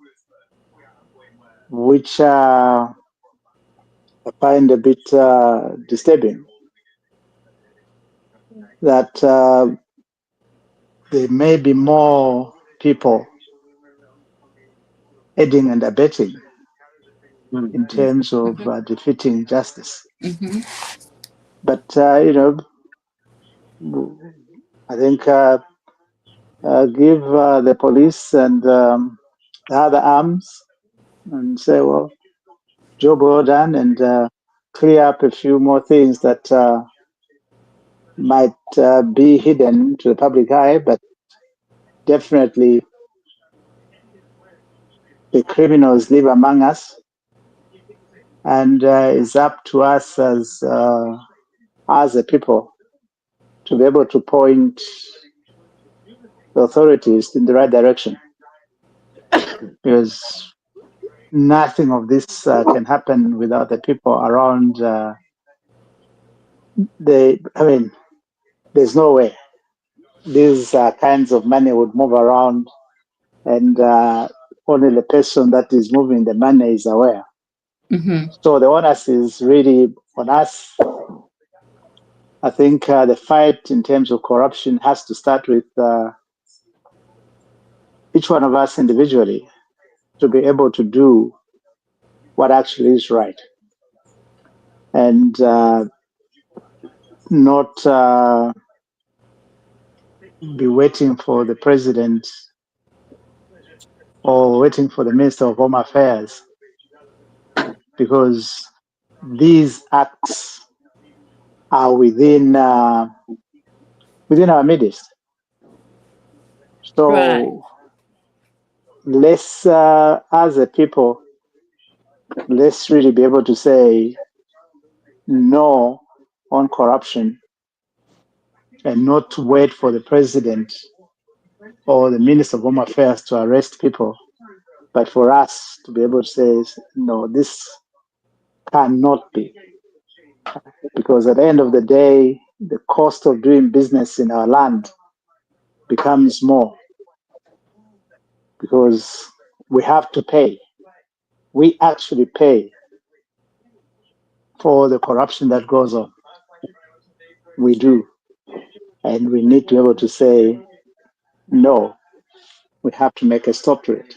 which I find a bit disturbing. That there may be more people aiding and abetting in terms of defeating justice. But, I think give the police and the other arms and say, well, job well done, and clear up a few more things that might be hidden to the public eye, but definitely the criminals live among us, and it's up to us as a people to be able to point the authorities in the right direction, because nothing of this can happen without the people around. There's no way these kinds of money would move around, and only the person that is moving the money is aware. So the onus is really on us I think the fight in terms of corruption has to start with each one of us individually to be able to do what actually is right, and not be waiting for the president or waiting for the Minister of Home Affairs, because these acts are within our midst. So Right. let's, as a people, let's really be able to say no on corruption and not wait for the president or the Minister of Home Affairs to arrest people, but for us to be able to say, no, this cannot be. Because at the end of the day, the cost of doing business in our land becomes more, because we have to pay. We actually pay for the corruption that goes on. We do. And we need to be able to say, no, we have to make a stop to it.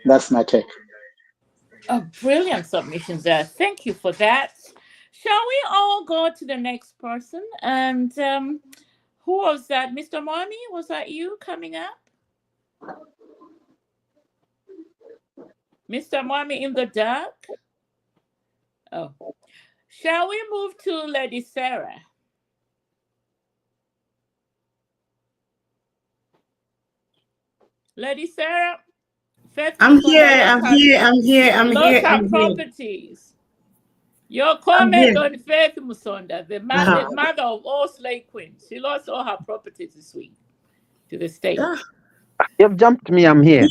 That's my take. Brilliant submissions there. Thank you for that. Shall we all go to the next person? And who was that? Mr. Mwami, was that you coming up? Mr. Mwami in the dark? Oh. Shall we move to Lady Sarah? Lady Sarah? I'm here. Lots of properties. Your comment on Faith Musonda, the mother of all slave queens. She lost all her properties this week to the state. You've jumped me, I'm here.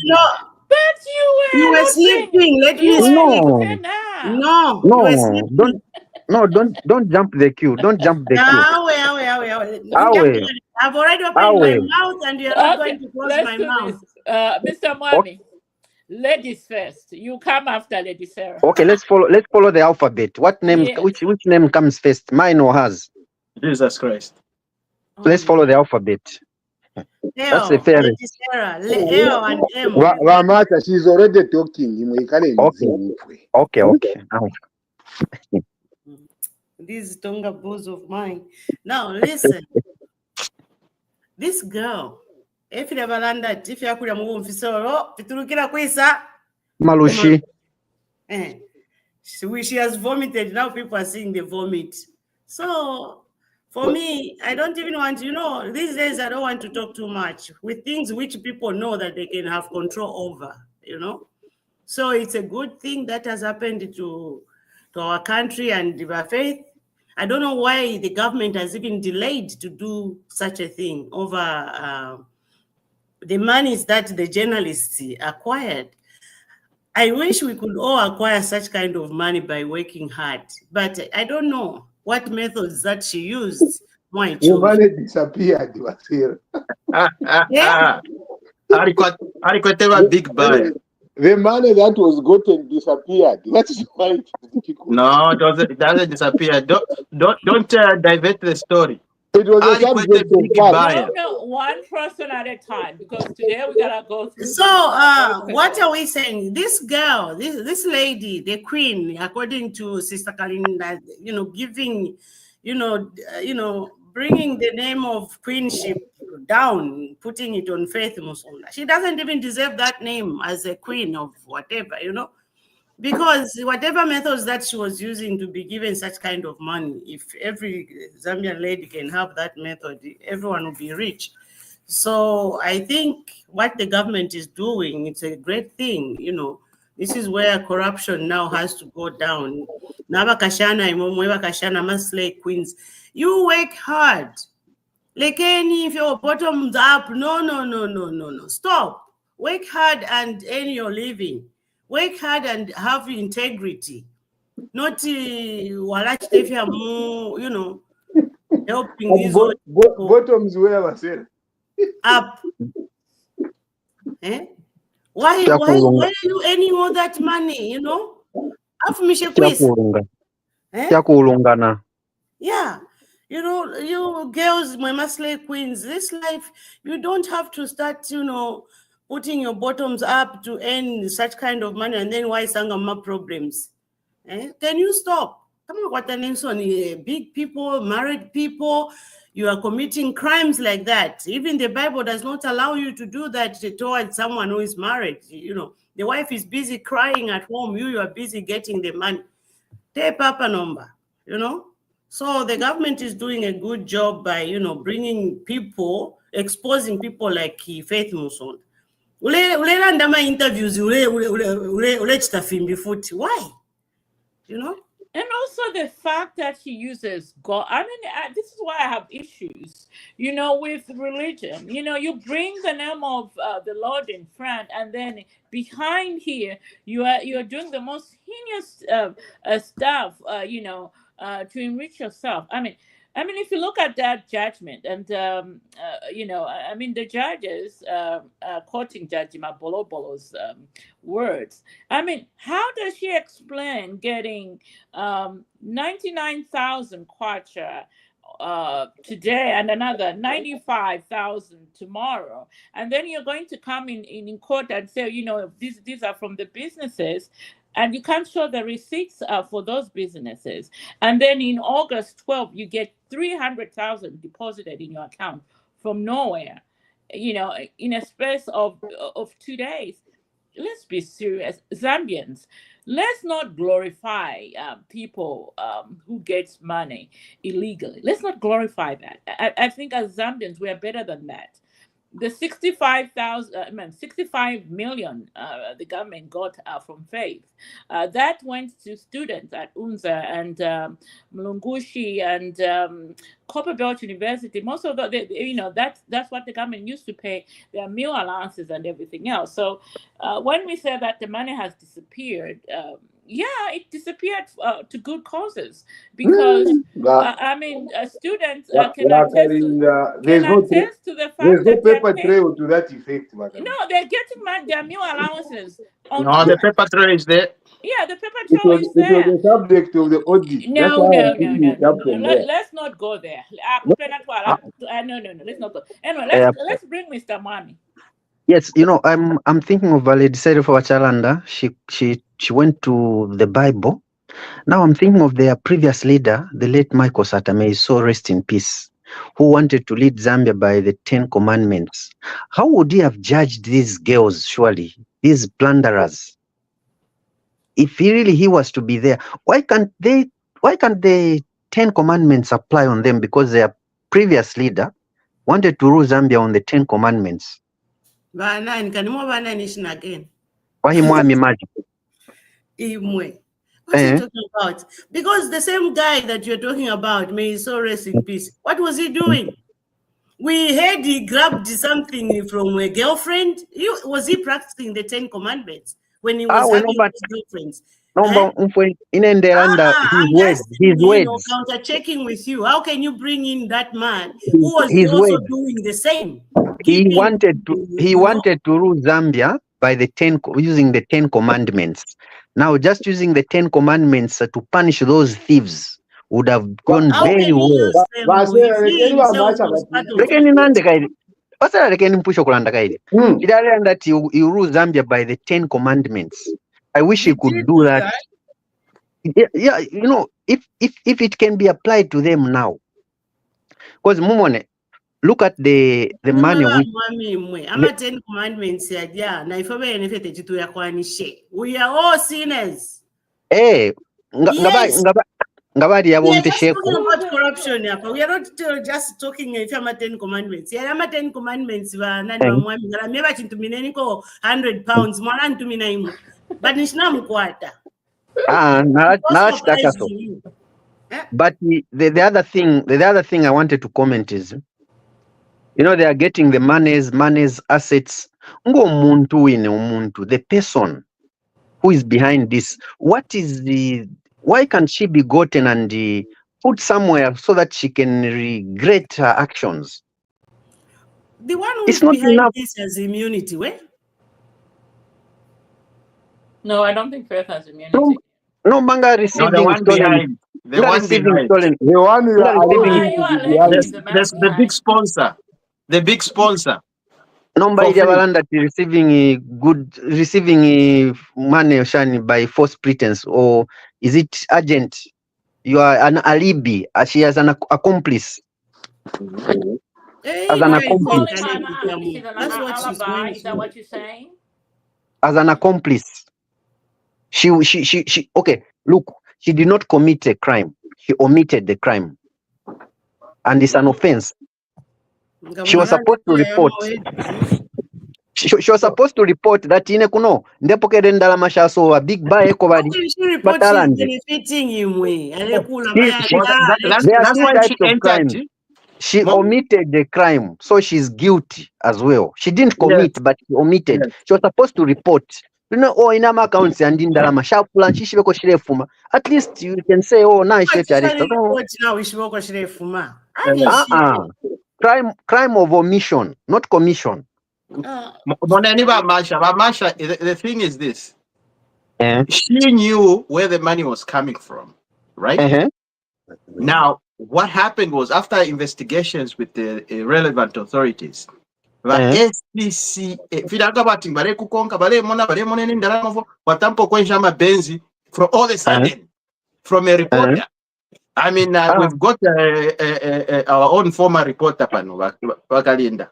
But you were sleeping. Let me sleep. Don't jump the queue. Don't jump the queue. I've already opened my mouth and you're not going to close my mouth. Mr. Mwami, ladies first. You come after Lady Sarah. Okay, let's follow the alphabet. What name? Yes. Which name comes first? Mine or hers? Jesus Christ. Let's follow the alphabet. That's the fairest. Leo and M. Ramata, she's already talking. Okay. These Tonga bulls of mine. Now listen. This girl, if you ever landed, if you are going to move Malushi. She has vomited. Now people are seeing the vomit. So for me, I don't even want to, these days I don't want to talk too much with things which people know that they can have control over, So it's a good thing that has happened to our country and our faith. I don't know why the government has even delayed to do such a thing over the monies that the journalists acquired. I wish we could all acquire such kind of money by working hard, but I don't know what methods that she used. Money disappeared. Big buyer. The money that was gotten disappeared. That's why it's difficult. No, it doesn't disappear. Don't divert the story. It was a subject big buyer. No, one person at a time, because today we gotta go through. So, what are we saying? This girl, this lady, the queen, according to Sister Kalinda, giving, bringing the name of queenship down, putting it on Faith Musonda. She doesn't even deserve that name as a queen of whatever, because whatever methods that she was using to be given such kind of money, if every Zambian lady can have that method, everyone will be rich. So I think what the government is doing, it's a great thing, This is where corruption now has to go down. Slave queens, you work hard. Like if your bottom's up, no. Stop. Work hard and earn your living. Work hard and have integrity. Not helping these bottoms where was it? Up. Why are you earning all that money, Yeah. You know, you girls, my muscle queens, this life, you don't have to start, putting your bottoms up to earn such kind of money, and then why sangama problems? Can you stop? Come on, what an big people, married people, you are committing crimes like that. Even the Bible does not allow you to do that towards someone who is married. The wife is busy crying at home. You are busy getting the money. Take Papa number, So the government is doing a good job by, bringing people, exposing people like Faith Muson. Ulela my interviews, why? And also the fact that he uses God. I mean, this is why I have issues, with religion. You bring the name of the Lord in front, and then behind here, you're doing the most heinous stuff, to enrich yourself. I mean, if you look at that judgment, and the judges, quoting Judge Mabolobolo's words. I mean, how does she explain getting 99,000 kwacha today and another 95,000 tomorrow, and then you're going to come in court and say, these are from the businesses, and you can't show the receipts for those businesses, and then in August 12th you get 300,000 deposited in your account from nowhere, in a space of 2 days. Let's be serious, Zambians. Let's not glorify people who get money illegally. Let's not glorify that. I think as Zambians, we are better than that. The 65 million the government got from Faith, that went to students at UNZA and Mlungushi and Copperbelt University. Most of that's what the government used to pay their meal allowances and everything else. So when we say that the money has disappeared, it disappeared to good causes, because students can attest to the fact there's no that paper trail to that effect, madam. no, they're getting their meal allowances on No, the paper trail is there. Yeah, the paper It trail was is there. the subject of the audit. That's No. why I'm picking it up from there. Let's not go there. No. Let's not go. Anyway, let's bring Mr. Mami. Yes, I'm thinking of Valid Serif Wachalanda. She went to the Bible. Now I'm thinking of their previous leader, the late Michael Satame, so rest in peace, who wanted to lead Zambia by the 10 commandments. How would he have judged these girls, surely, these plunderers? If he was to be there, why can't the 10 commandments apply on them? Because their previous leader wanted to rule Zambia on the 10 commandments. Again. Why him magic? What are you talking about? Because the same guy that you're talking about, may his soul rest in peace. What was he doing? We heard he grabbed something from a girlfriend. Was he practicing the 10 commandments when he was having his girlfriends? His words. Counter checking with you. How can you bring in that man who was also doing the same? He wanted to rule Zambia by using the 10 commandments. Now, just using the 10 commandments to punish those thieves would have gone very well. That you rule Zambia by the 10 commandments. I wish he could do that. Yeah, if it can be applied to them now. Because Mumone, look at the money. I'm at 10 commandments. We are all sinners. Yes. We are just talking about corruption. We are not just talking about 10 commandments. Yeah, I'm 10 commandments. I'm never to me 100 pounds. But but the other thing I wanted to comment is, they are getting the money's assets. The person who is behind this, why can't she be gotten and put somewhere so that she can regret her actions? The one who is behind this has immunity, where? No, I don't think Faith has immunity. No, Manga receiving The one behind. The one you are Why you are letting the man The big behind? sponsor. The big sponsor. Nobody For free. that receiving money shani by false pretense, or is it agent? You are an alibi. She has an accomplice. Hey, As an Are you accomplice. calling her she's an That's what she's alibi? going Is that through. what you're saying? As an accomplice. She okay, look, she did not commit a crime. She omitted the crime. And it's an offense. She was supposed to report. She was supposed to report that in kuno ndepokere ndalama shaso a big buy How ekobadi. can she report But she's benefiting him? That's there are two why types she of entered. crimes. She omitted the crime, so she's guilty as well. She didn't commit, but she omitted. Yes. She was supposed to report. You know, oh, in my accounts and in Dalama sharp plan, at least you can say, oh, now she crime of omission, not commission. Masha, the thing is this. She knew where the money was coming from, right? Now, what happened was after investigations with the relevant authorities, the SPC, from all of a sudden, from a reporter. I mean, we've got our own former reporter, Wakalinda.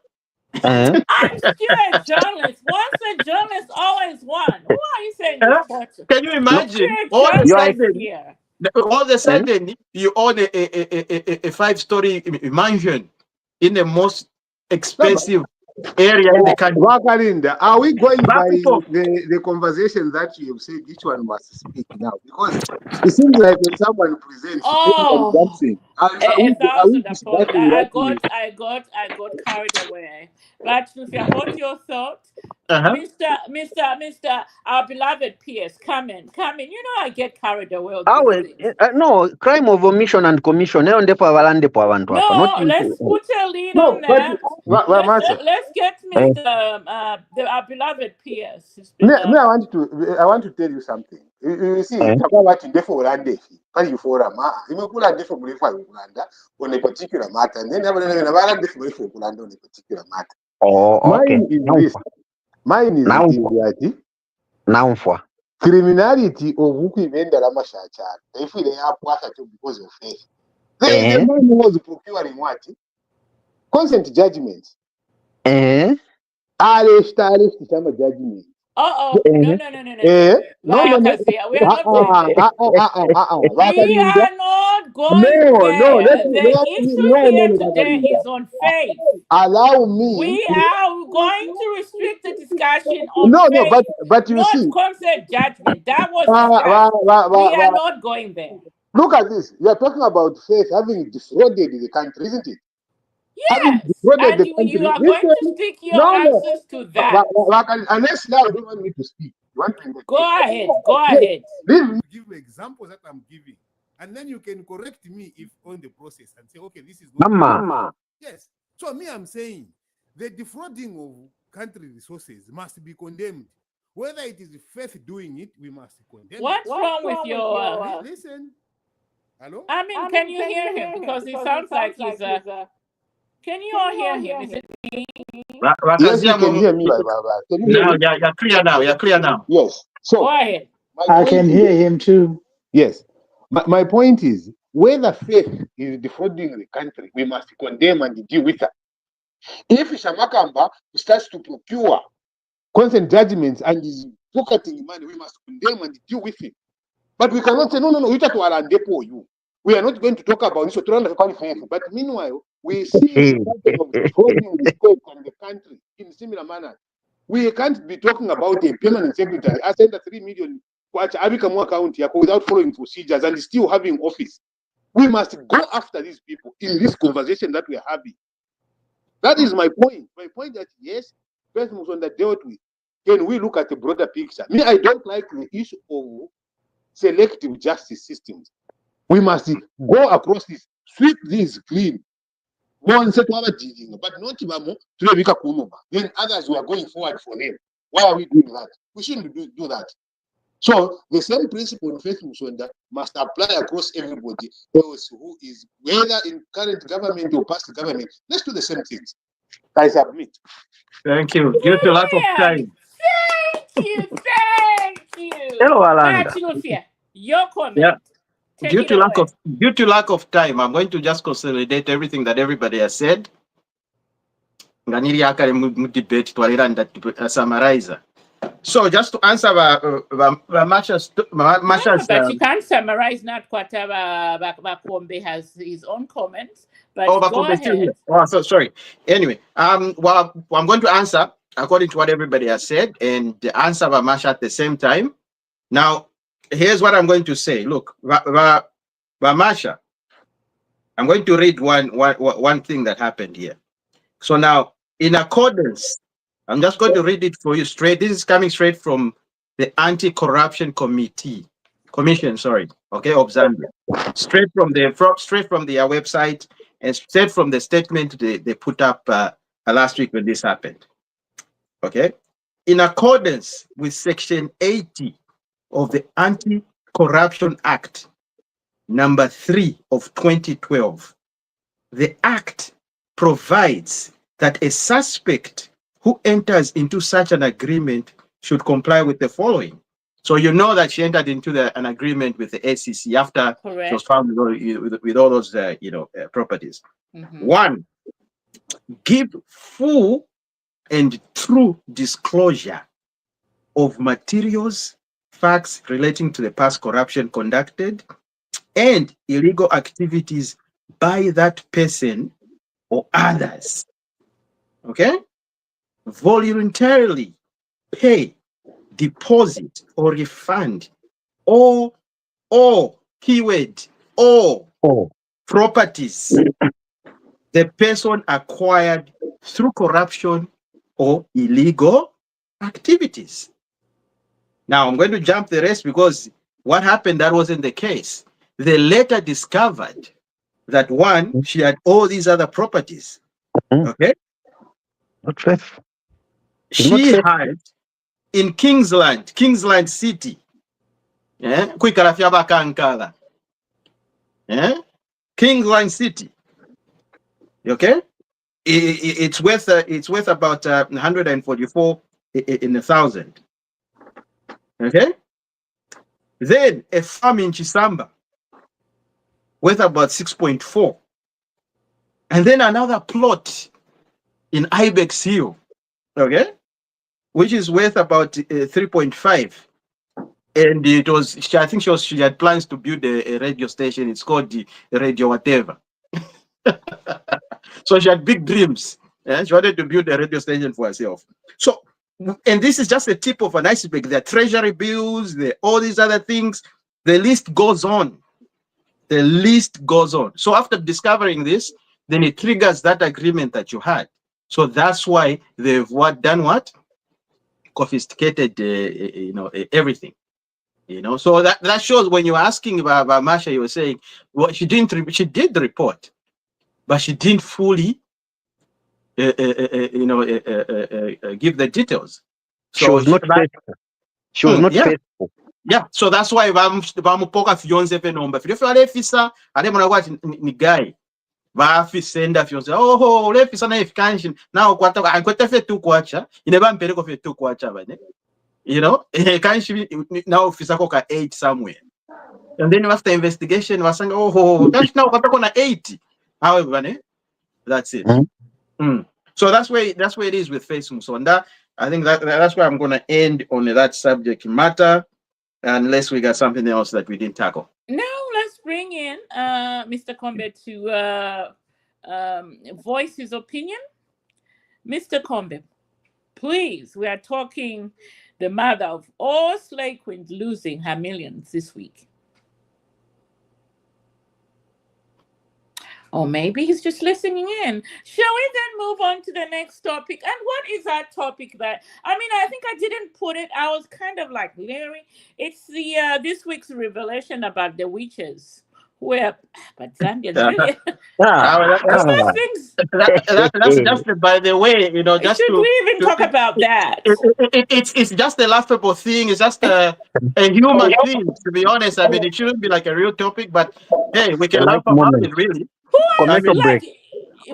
I'm still a journalist. Once a journalist, always one. Who are you saying reporter? Can you imagine? All of a sudden, you own a 5-story mansion in the most expensive area in the country. Wakalinda, are we going by the conversation that you have said each one must speak now? Because it seems like when someone presents, everyone jumps in. A thousand apologies. I got carried away. But what's your thought? Mr. Our beloved PS, come in. You know I get carried away. No, crime of omission and commission. No, let's put a lead on that. Let's get Mr. Our beloved PS. I want to tell you something. You see, on a particular matter, and then on a particular matter. Okay. Mine is now for criminality of Ukimenda Ramashachar. If they are because of faith. There is a man who was procuring what? Consent judgments. Arrest some judgment. No. We are not going there. We are not going there. The issue here today is on faith. Allow me. We are going to restrict the discussion on faith, but you not see, consent judgment. That was discussed. We are not going there. Look at this. You are talking about faith having defrauded the country, isn't it? Yes, and you are going to stick your answers to that. Unless now you don't want me to speak. You want to go ahead. Give me examples that I'm giving, and then you can correct me if on the process and say, okay, this is not. Yes. So me, I'm saying the defrauding of country resources must be condemned. Whether it is faith doing it, we must condemn. What's wrong with your? Listen. Hello. I mean, can you hear him? Because it sounds like he's a. Can you all hear him? Is it me? Yes, you can hear me. Now, you're clear now. You're clear now. Yes. So go ahead. I can hear him too. Yes. My point is, whether faith is defrauding the country, we must condemn and deal with her. If Shamakamba starts to procure consent judgments and is pocketing money, we must condemn and deal with it. But we cannot say, no, you. We are not going to talk about this. But meanwhile, we see the of defrauding the state and the country in similar manner. We can't be talking about a permanent secretary. I sent 3 million account without following procedures and still having office. We must go after these people in this conversation that we are having. That is my point. My point that yes, first Musonda dealt with. Can we look at the broader picture? Me, I don't like the issue of selective justice systems. We must go across this, sweep this clean. But not then others were going forward for them. Why are we doing that? We shouldn't do that. So the same principle of faith Musonda must apply across everybody else who is, whether in current government or past government. Let's do the same things. I submit. Thank you. Due to lack of time. Thank you. Hello, Alanga. Chilufya, your comment. Yeah. Take Due it to away. lack of time, I'm going to just consolidate everything that everybody has said. Nganiri akale mu debate twaliranda summarizer. So just to answer Masha's But you can't summarize not whatever Bakombe has his own comments. But go ahead. Oh, so sorry. Anyway, well, I'm going to answer according to what everybody has said and answer Masha at the same time. Now, here's what I'm going to say. Look, Masha, I'm going to read one thing that happened here. So now, in accordance, I'm just going to read it for you straight. This is coming straight from the Anti-Corruption Commission, okay, of Zambia. Straight from their website and straight from the statement they put up last week when this happened. Okay, in accordance with Section 80 of the Anti-Corruption Act, number 3 of 2012, the Act provides that a suspect who enters into such an agreement should comply with the following. So you know that she entered into an agreement with the SEC after she was found with all those properties. Mm-hmm. 1, give full and true disclosure of materials, facts relating to the past corruption conducted and illegal activities by that person or others. Okay? Voluntarily pay, deposit, or refund all keyword, all properties the person acquired through corruption or illegal activities. Now, I'm going to jump the rest because what happened, that wasn't the case. They later discovered that 1, she had all these other properties. Okay? Not faithful. She had in Kingsland City. Yeah, yeah, Kingsland City. Okay, it's worth about 144 in 1,000. Okay, then a farm in Chisamba worth about 6.4, and then another plot in Ibex Hill. Okay, which is worth about 3.5. And it was, I think she had plans to build a radio station. It's called the Radio Whatever. So she had big dreams. Yeah? She wanted to build a radio station for herself. So, and this is just the tip of an iceberg. There are treasury bills, there are all these other things. The list goes on. The list goes on. So after discovering this, then it triggers that agreement that you had. So that's why they've done what? Confiscated, everything. So that shows when you're asking about Masha, you were saying, well, she did report, but she didn't fully, give the details. So she was not faithful. She was not faithful. Yeah, so that's why vamupoka fionze pe nomba. Filio alefisa, ale mwana kwati ni guy. Vafisenda fionze. Oh, olefisa na ifikanshi. Now kwata ankwete fe tu kwacha. Ineba mpeleko fe tu kwacha bane. Can't she now officer coca 8 somewhere? And then after investigation, was saying, oh, can't now got 80. However, that's it. So that's where it is with Facebook. So on that, I think that's where I'm gonna end on that subject matter, unless we got something else that we didn't tackle. Now let's bring in Mr. Kombe to voice his opinion. Mr. Kombe, please, we are talking the mother of all slave queens losing her millions this week. Or maybe he's just listening in. Shall we then move on to the next topic? And what is that topic that, I think I didn't put it. I was kind of like leery. It's the this week's revelation about the witches Well, but Zambians really. That's, Those things. just by the way, just Should to, we even talk about that? it's just a laughable thing. It's just a human thing, to be honest. I mean, it shouldn't be like a real topic, but hey, we can laugh about it, really. Who are Commercial like? break.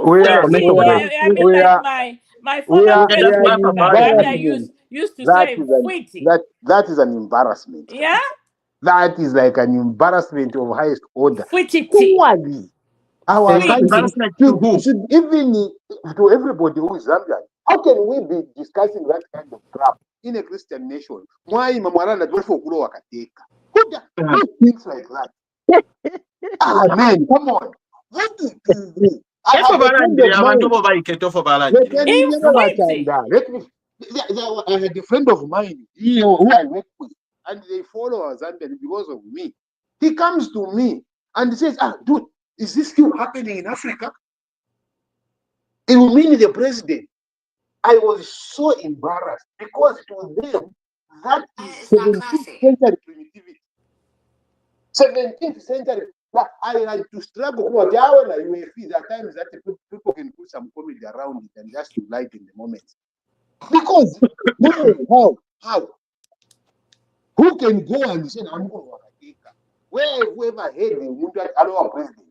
We are, Witty, commercial break. I mean, we like are, my we former are, We can we just are president, laugh an about it. Banda embarrassment. used to That say is an Witty. that is an embarrassment. Yeah, That is like an embarrassment of highest order. Witty. Surely our Sweet. country Embarrassment to who? should even to everybody who is Zambian. How can we be discussing that kind of crap in a Christian nation? Why Mamwarana who thinks like that? Man, come on. What do you do? I Efo have a friend balangiri, of abantu mine. bo bayiketo fo Let balangiri. me never Witty. let me. I had a friend of mine who I work with, and they follow our Zambian because of me. He comes to me and he says, dude, is this still happening in Africa? It will mean the president. I was so embarrassed because to them, that is 17th century primitivity. 17th century. But I had to struggle. There are times that people can put some comedy around it and just light in the moment. Because how? Who can go and say, I'm going to whoever had the president?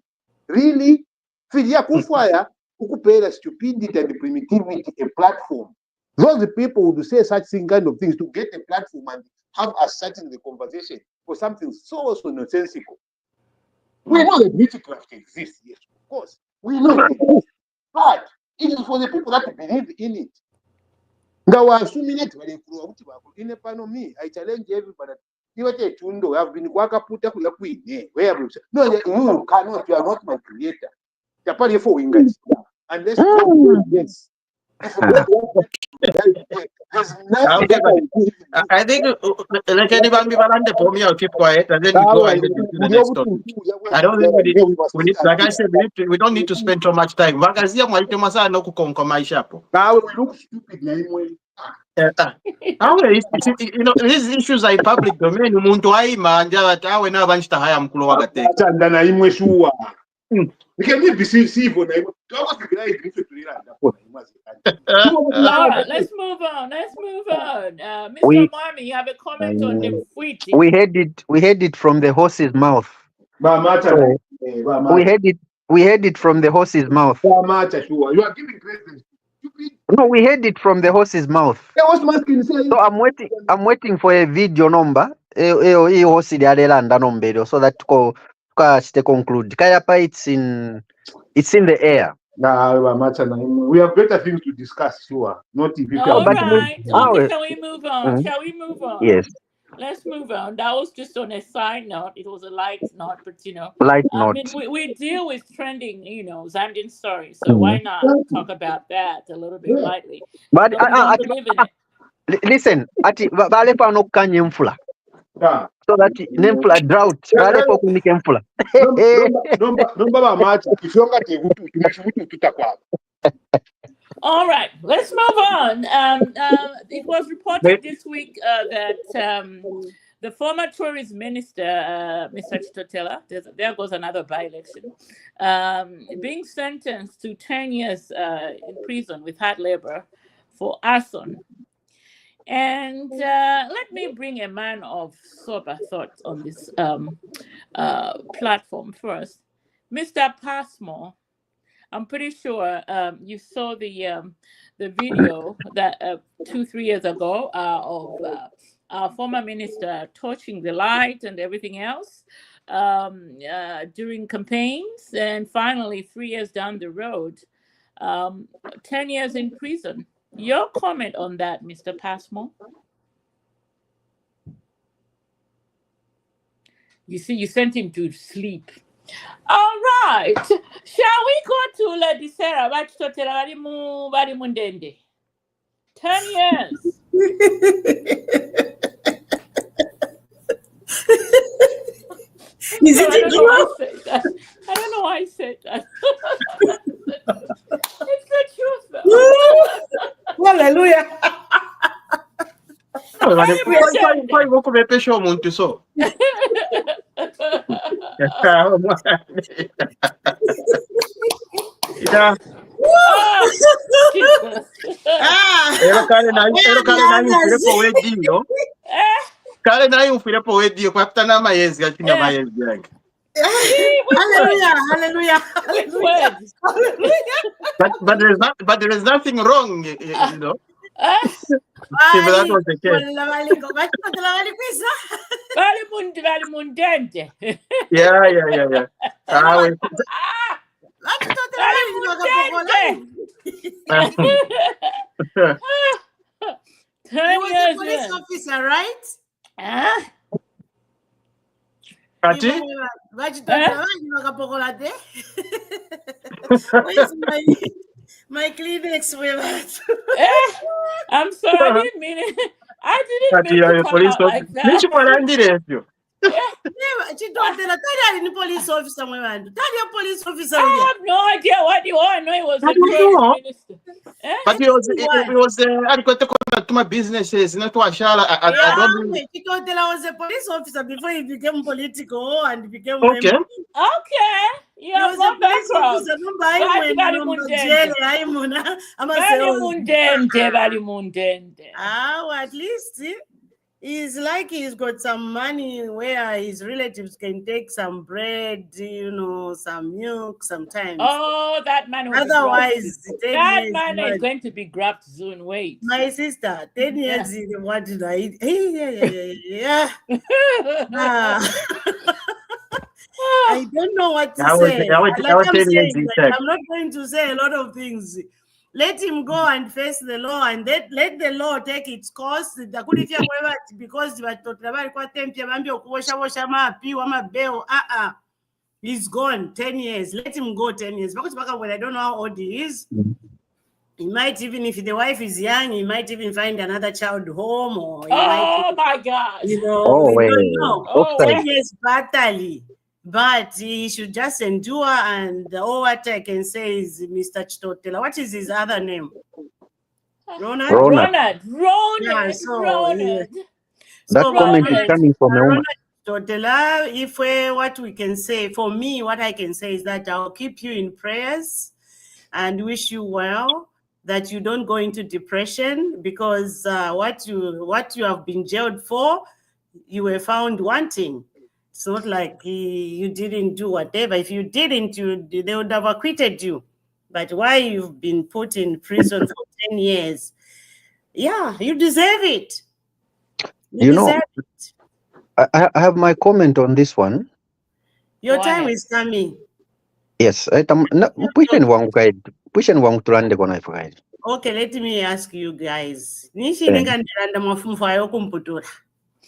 Really? Fidia Kufaya, Ukupera stupidity and primitivity a platform. Those people would say such kind of things to get a platform and have us starting the conversation for something so nonsensical. We know that witchcraft exists, yes, of course. We know it exists. But it is for the people that believe in it. Now, assuming it, in a panel, me, I challenge everybody. You have been wakaputa where no, you cannot, you are not my creator. Japan for wingers. Unless yes. There's nothing that I will do. I think let anybody balande for me, I'll keep quiet and then we go ahead and do the next topic. I don't think we need, like I said, we don't need to spend so much time. Vagazia mwaite masa no kukonkomaisha hapo. Now we look stupid anyway. These issues are in public domain. Umuntu aima anja tawe na banchita haya mkulo wagateka. Chanda na imwe shuwa. Because we see for na imwe. All right, let's move on. Mr. Marmy, you have a comment on the Witty? We heard it from the horse's mouth. So, we heard it from the horse's mouth. You are giving credit. No, we heard it from the horse's mouth. So I'm waiting for a video number. Horse number so that to conclude. Kayapa, it's in the air. We have better things to discuss, sure. Not if you All right. Okay, shall we move on? Shall we move on? Yes. Let's move on. That was just on a side note. It was a light note, but Light I note. mean, we deal with trending, Zambian stories. So why not talk about that a little bit lightly? But We don't believe in it. Listen, ati balepa no kanye mfula. So that nemfula drought. Balepa kunike mfula. All right, let's move on. It was reported this week that the former tourism minister, Mr. Chitotela, there goes another by-election, being sentenced to 10 years in prison with hard labor for arson. And let me bring a man of sober thought on this platform first. Mr. Passmore, I'm pretty sure you saw the video that 2-3 years ago of our former minister torching the light and everything else during campaigns, and finally 3 years down the road, 10 years in prison. Your comment on that, Mr. Passmore? You see, you sent him to sleep. All right. Shall we go to La Disera? 10 years. Is it true? I don't know why I said that. It's the truth, though. Hallelujah. Yeah. Oh, Jesus. Ero kale na yufire po wedio. Kale na yufire po wedio kwa tana mayezi gatinga mayezi yange. Hallelujah. But there is nothing wrong, you know. If that was the case. Vale mundente. Yeah. He was a police officer, right? Kati? Where's my Kleenex with I'm sorry, I didn't mean it. I didn't mean to come police out like that. Nichi mwarandire you. Chitotela, tell police officer. Tell police officer. I have no idea what you want. No, it was I a don't know. minister. But it was adequate to my businesses, not to Ashala. I don't know. Chitotela was a police officer before he became political and became Okay. Okay. Yeah, he was a police officer. At least he's like he's got some money where his relatives can take some bread, some milk sometimes. Oh, that man. Otherwise, that man is going to be grabbed soon. Wait. My sister, 10 years in the what did I eat? Yeah. I don't know what to say. I'm not going to say a lot of things. Let him go and face the law, and let the law take its course. Because he's gone 10 years. Let him go 10 years. Because when I don't know how old he is, he might, even if the wife is young, he might even find another child home, or my God, we don't know. 10 years fatally. But he should just endure, and all what I can say is Mr. Chitotela. What is his other name? Ronald. Yeah, Ronald. That comment is coming from a woman. Chitotela, what we can say, for me, what I can say is that I'll keep you in prayers and wish you well, that you don't go into depression, because what you have been jailed for, you were found wanting. It's not like you didn't do whatever. If you didn't, they would have acquitted you. But why you've been put in prison for 10 years? Yeah, you deserve it. You deserve it. I have my comment on this one. Your time is coming. Yes. Okay, let me ask you guys.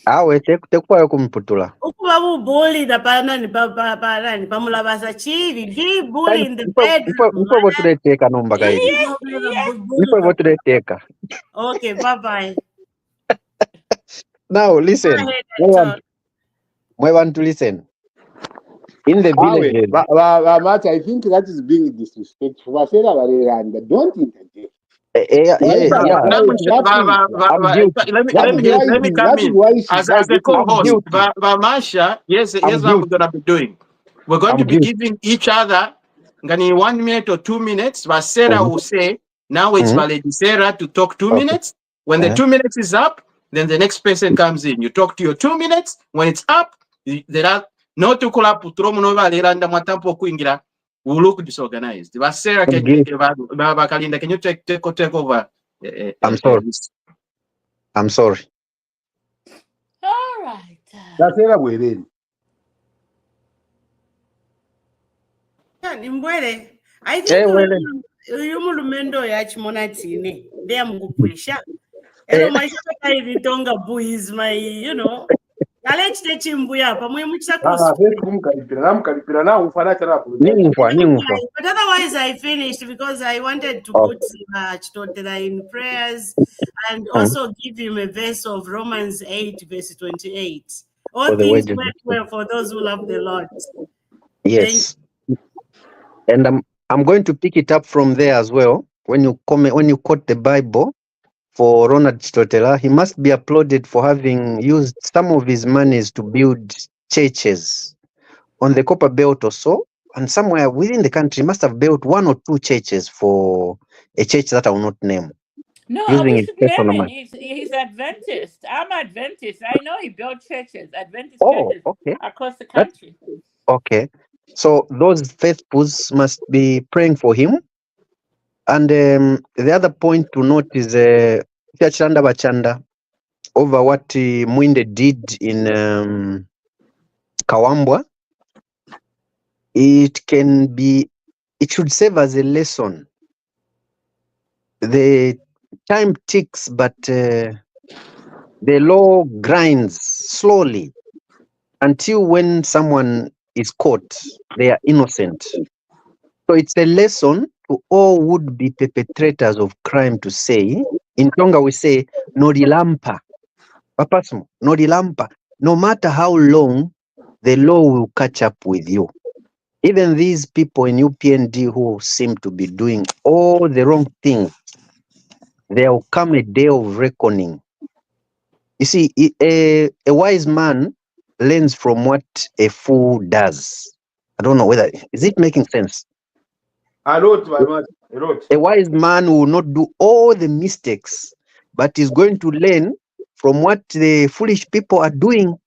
Awe tekwayo kumputula. Ukuba bully the panani pamulabasa chivi, be bully in the bedroom. Okay, bye. Now listen. I want to listen. In the village. I think that is being disrespectful. Don't interject. Let me come in as a co-host. Masha, here's what we're going to be doing. We're going to be giving each other 1 minute or 2 minutes. Sarah will say, now it's valid Sarah to talk 2 minutes. When the 2 minutes is up, then the next person comes in. You talk to your 2 minutes. When it's up, there are no to call up we look disorganized. Sarah, can you take over? I'm sorry. All right. I think Lumendo Yachmonatine, they am Gupusha. Hello, my Tonga Boo is my, Alex Chimbuya, but otherwise I finished because I wanted to put Chitotela in prayers and also give him a verse of Romans 8, verse 28. All things work well for those who love the Lord. Yes. And I'm going to pick it up from there as well. When you quote the Bible for Ronald Chitotela, he must be applauded for having used some of his monies to build churches on the Copper Belt or so, and somewhere within the country must have built 1 or 2 churches for a church that I will not name. No, Using we his should name personal him. money. He's Adventist. I'm Adventist. I know he built churches, Adventist Oh, churches okay. across the That's country. okay. So those faithfuls must be praying for him. And the other point to note is Chanda Bachanda over what Mwinde did in Kawambwa. It should serve as a lesson. The time ticks, but the law grinds slowly until when someone is caught, they are innocent. So it's a lesson to all would-be perpetrators of crime to say, in Tonga we say, Norilampa. Papasmo, Norilampa. No matter how long, the law will catch up with you. Even these people in UPND who seem to be doing all the wrong things, there will come a day of reckoning. You see, a wise man learns from what a fool does. I don't know whether, is it making sense? A lot, my man. A lot. A wise man will not do all the mistakes, but is going to learn from what the foolish people are doing.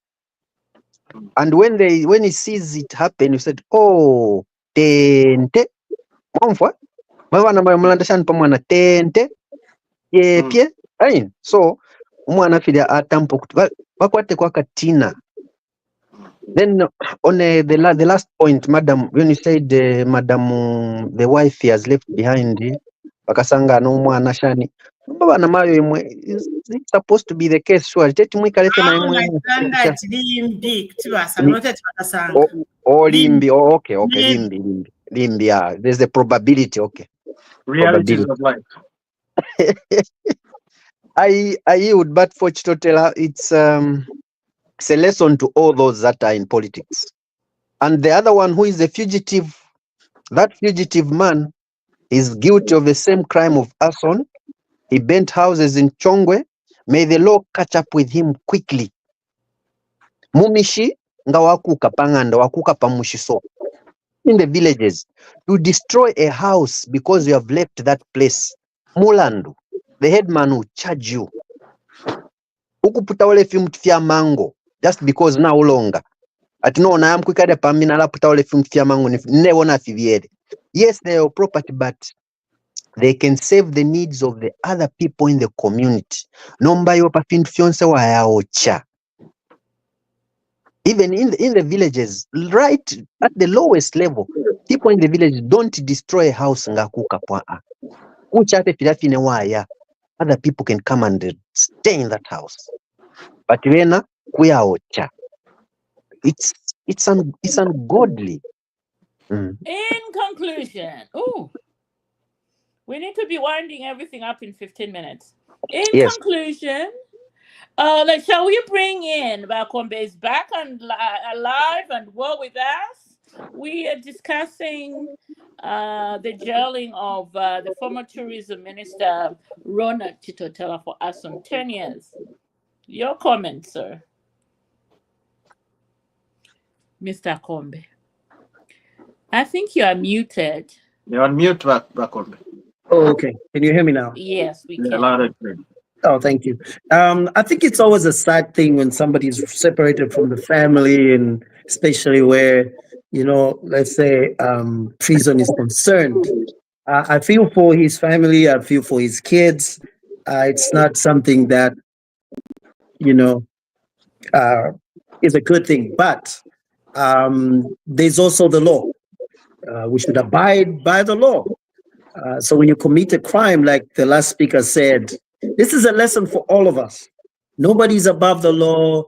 And when he sees it happen, he said, "Oh, tente, mwamfwa, mwana mlandashani pa mwana tente, yepye." Ayin, so umwana filia atampo kuti bakwate kwa katina. Then on the last point, madam, when you said madam, the wife he has left behind, bakasanga no mwana shani. Baba na mayo imwe, is it supposed to be the case? Sure, tete mwikalefe na imwe. Limbi. Oh, okay, limbi. Yeah, there's the probability. Okay, Realities of life. I yield, but for Chitotela, it's a lesson to all those that are in politics. And the other one who is a fugitive, that fugitive man is guilty of the same crime of arson. He burnt houses in Chongwe. May the law catch up with him quickly. Mumishi nga wakuka panganda wakuka pamushiso. In the villages, to destroy a house because you have left that place, Mulandu, the headman will charge you. Ukuputa wale fya mango just because now longer. Atino na am kwikade pamina la puta wale fya mango ne wona fiviere. Yes, they are property, but they can save the needs of the other people in the community. Nomba yo pa fionse wa yaocha. Even in the villages, right at the lowest level, people in the village don't destroy a house ngakuka pwa. Uchate filafine waya. Other people can come and stay in that house. But when kuyaocha, it's ungodly. In conclusion, we need to be winding everything up in 15 minutes. In conclusion, shall we bring in Bakombe is back and alive and well with us? We are discussing the jailing of the former tourism minister, Ronald Chitotela, for Arson 10 years. Your comments, sir. Mr. Kombe. I think you are muted. You're on mute, Bakombe. Oh, okay. Can you hear me now? Yes, we can. Loud and clear. Oh, thank you. I think it's always a sad thing when somebody is separated from the family, and especially where, let's say prison is concerned. I feel for his family. I feel for his kids. It's not something that, is a good thing. But there's also the law. We should abide by the law. So when you commit a crime, like the last speaker said, this is a lesson for all of us. Nobody's above the law.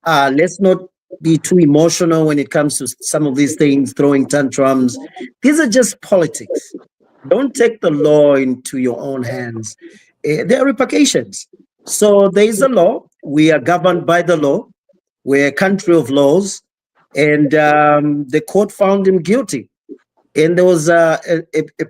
Let's not be too emotional when it comes to some of these things, throwing tantrums. These are just politics. Don't take the law into your own hands. There are repercussions. So there is a law. We are governed by the law. We're a country of laws. And the court found him guilty. And there was a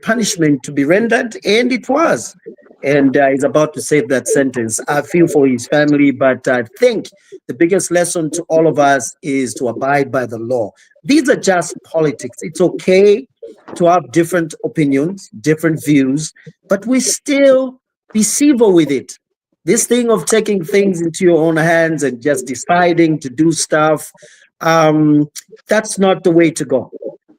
punishment to be rendered, and it was. and is about to save that sentence. I feel for his family, but I think the biggest lesson to all of us is to abide by the law. These are just politics. It's okay to have different opinions, different views, but we still be civil with it. This thing of taking things into your own hands and just deciding to do stuff, that's not the way to go.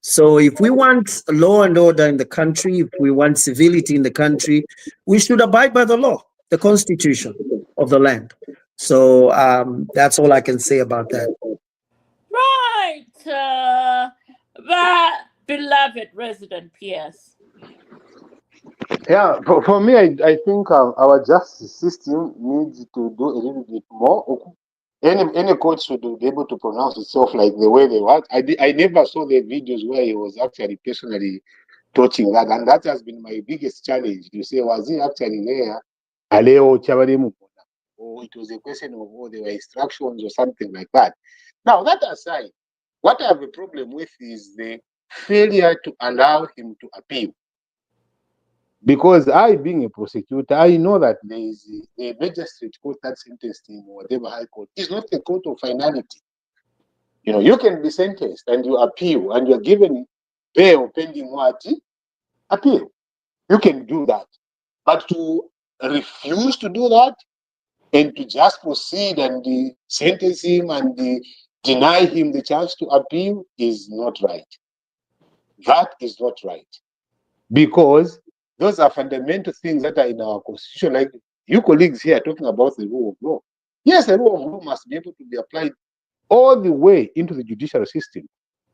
So if we want law and order in the country, if we want civility in the country, we should abide by the law, the constitution of the land. So that's all I can say about that. Right. The beloved resident PS. Yeah, for me, I think our justice system needs to do a little bit more. Any court should be able to pronounce itself like the way they want. I never saw the videos where he was actually personally touching that, and that has been my biggest challenge. You say, was he actually there? Or it was a question of, oh, there were instructions or something like that. Now, that aside, what I have a problem with is the failure to allow him to appeal. Because I, being a prosecutor, I know that there is a magistrate court that sentenced him, or whatever high court, is not a court of finality. You know, you can be sentenced and you appeal and you're given bail pending what? Appeal. You can do that. But to refuse to do that and to just proceed and sentence him and deny him the chance to appeal is not right. That is not right. Because those are fundamental things that are in our constitution. Like you colleagues here talking about the rule of law. Yes, the rule of law must be able to be applied all the way into the judicial system.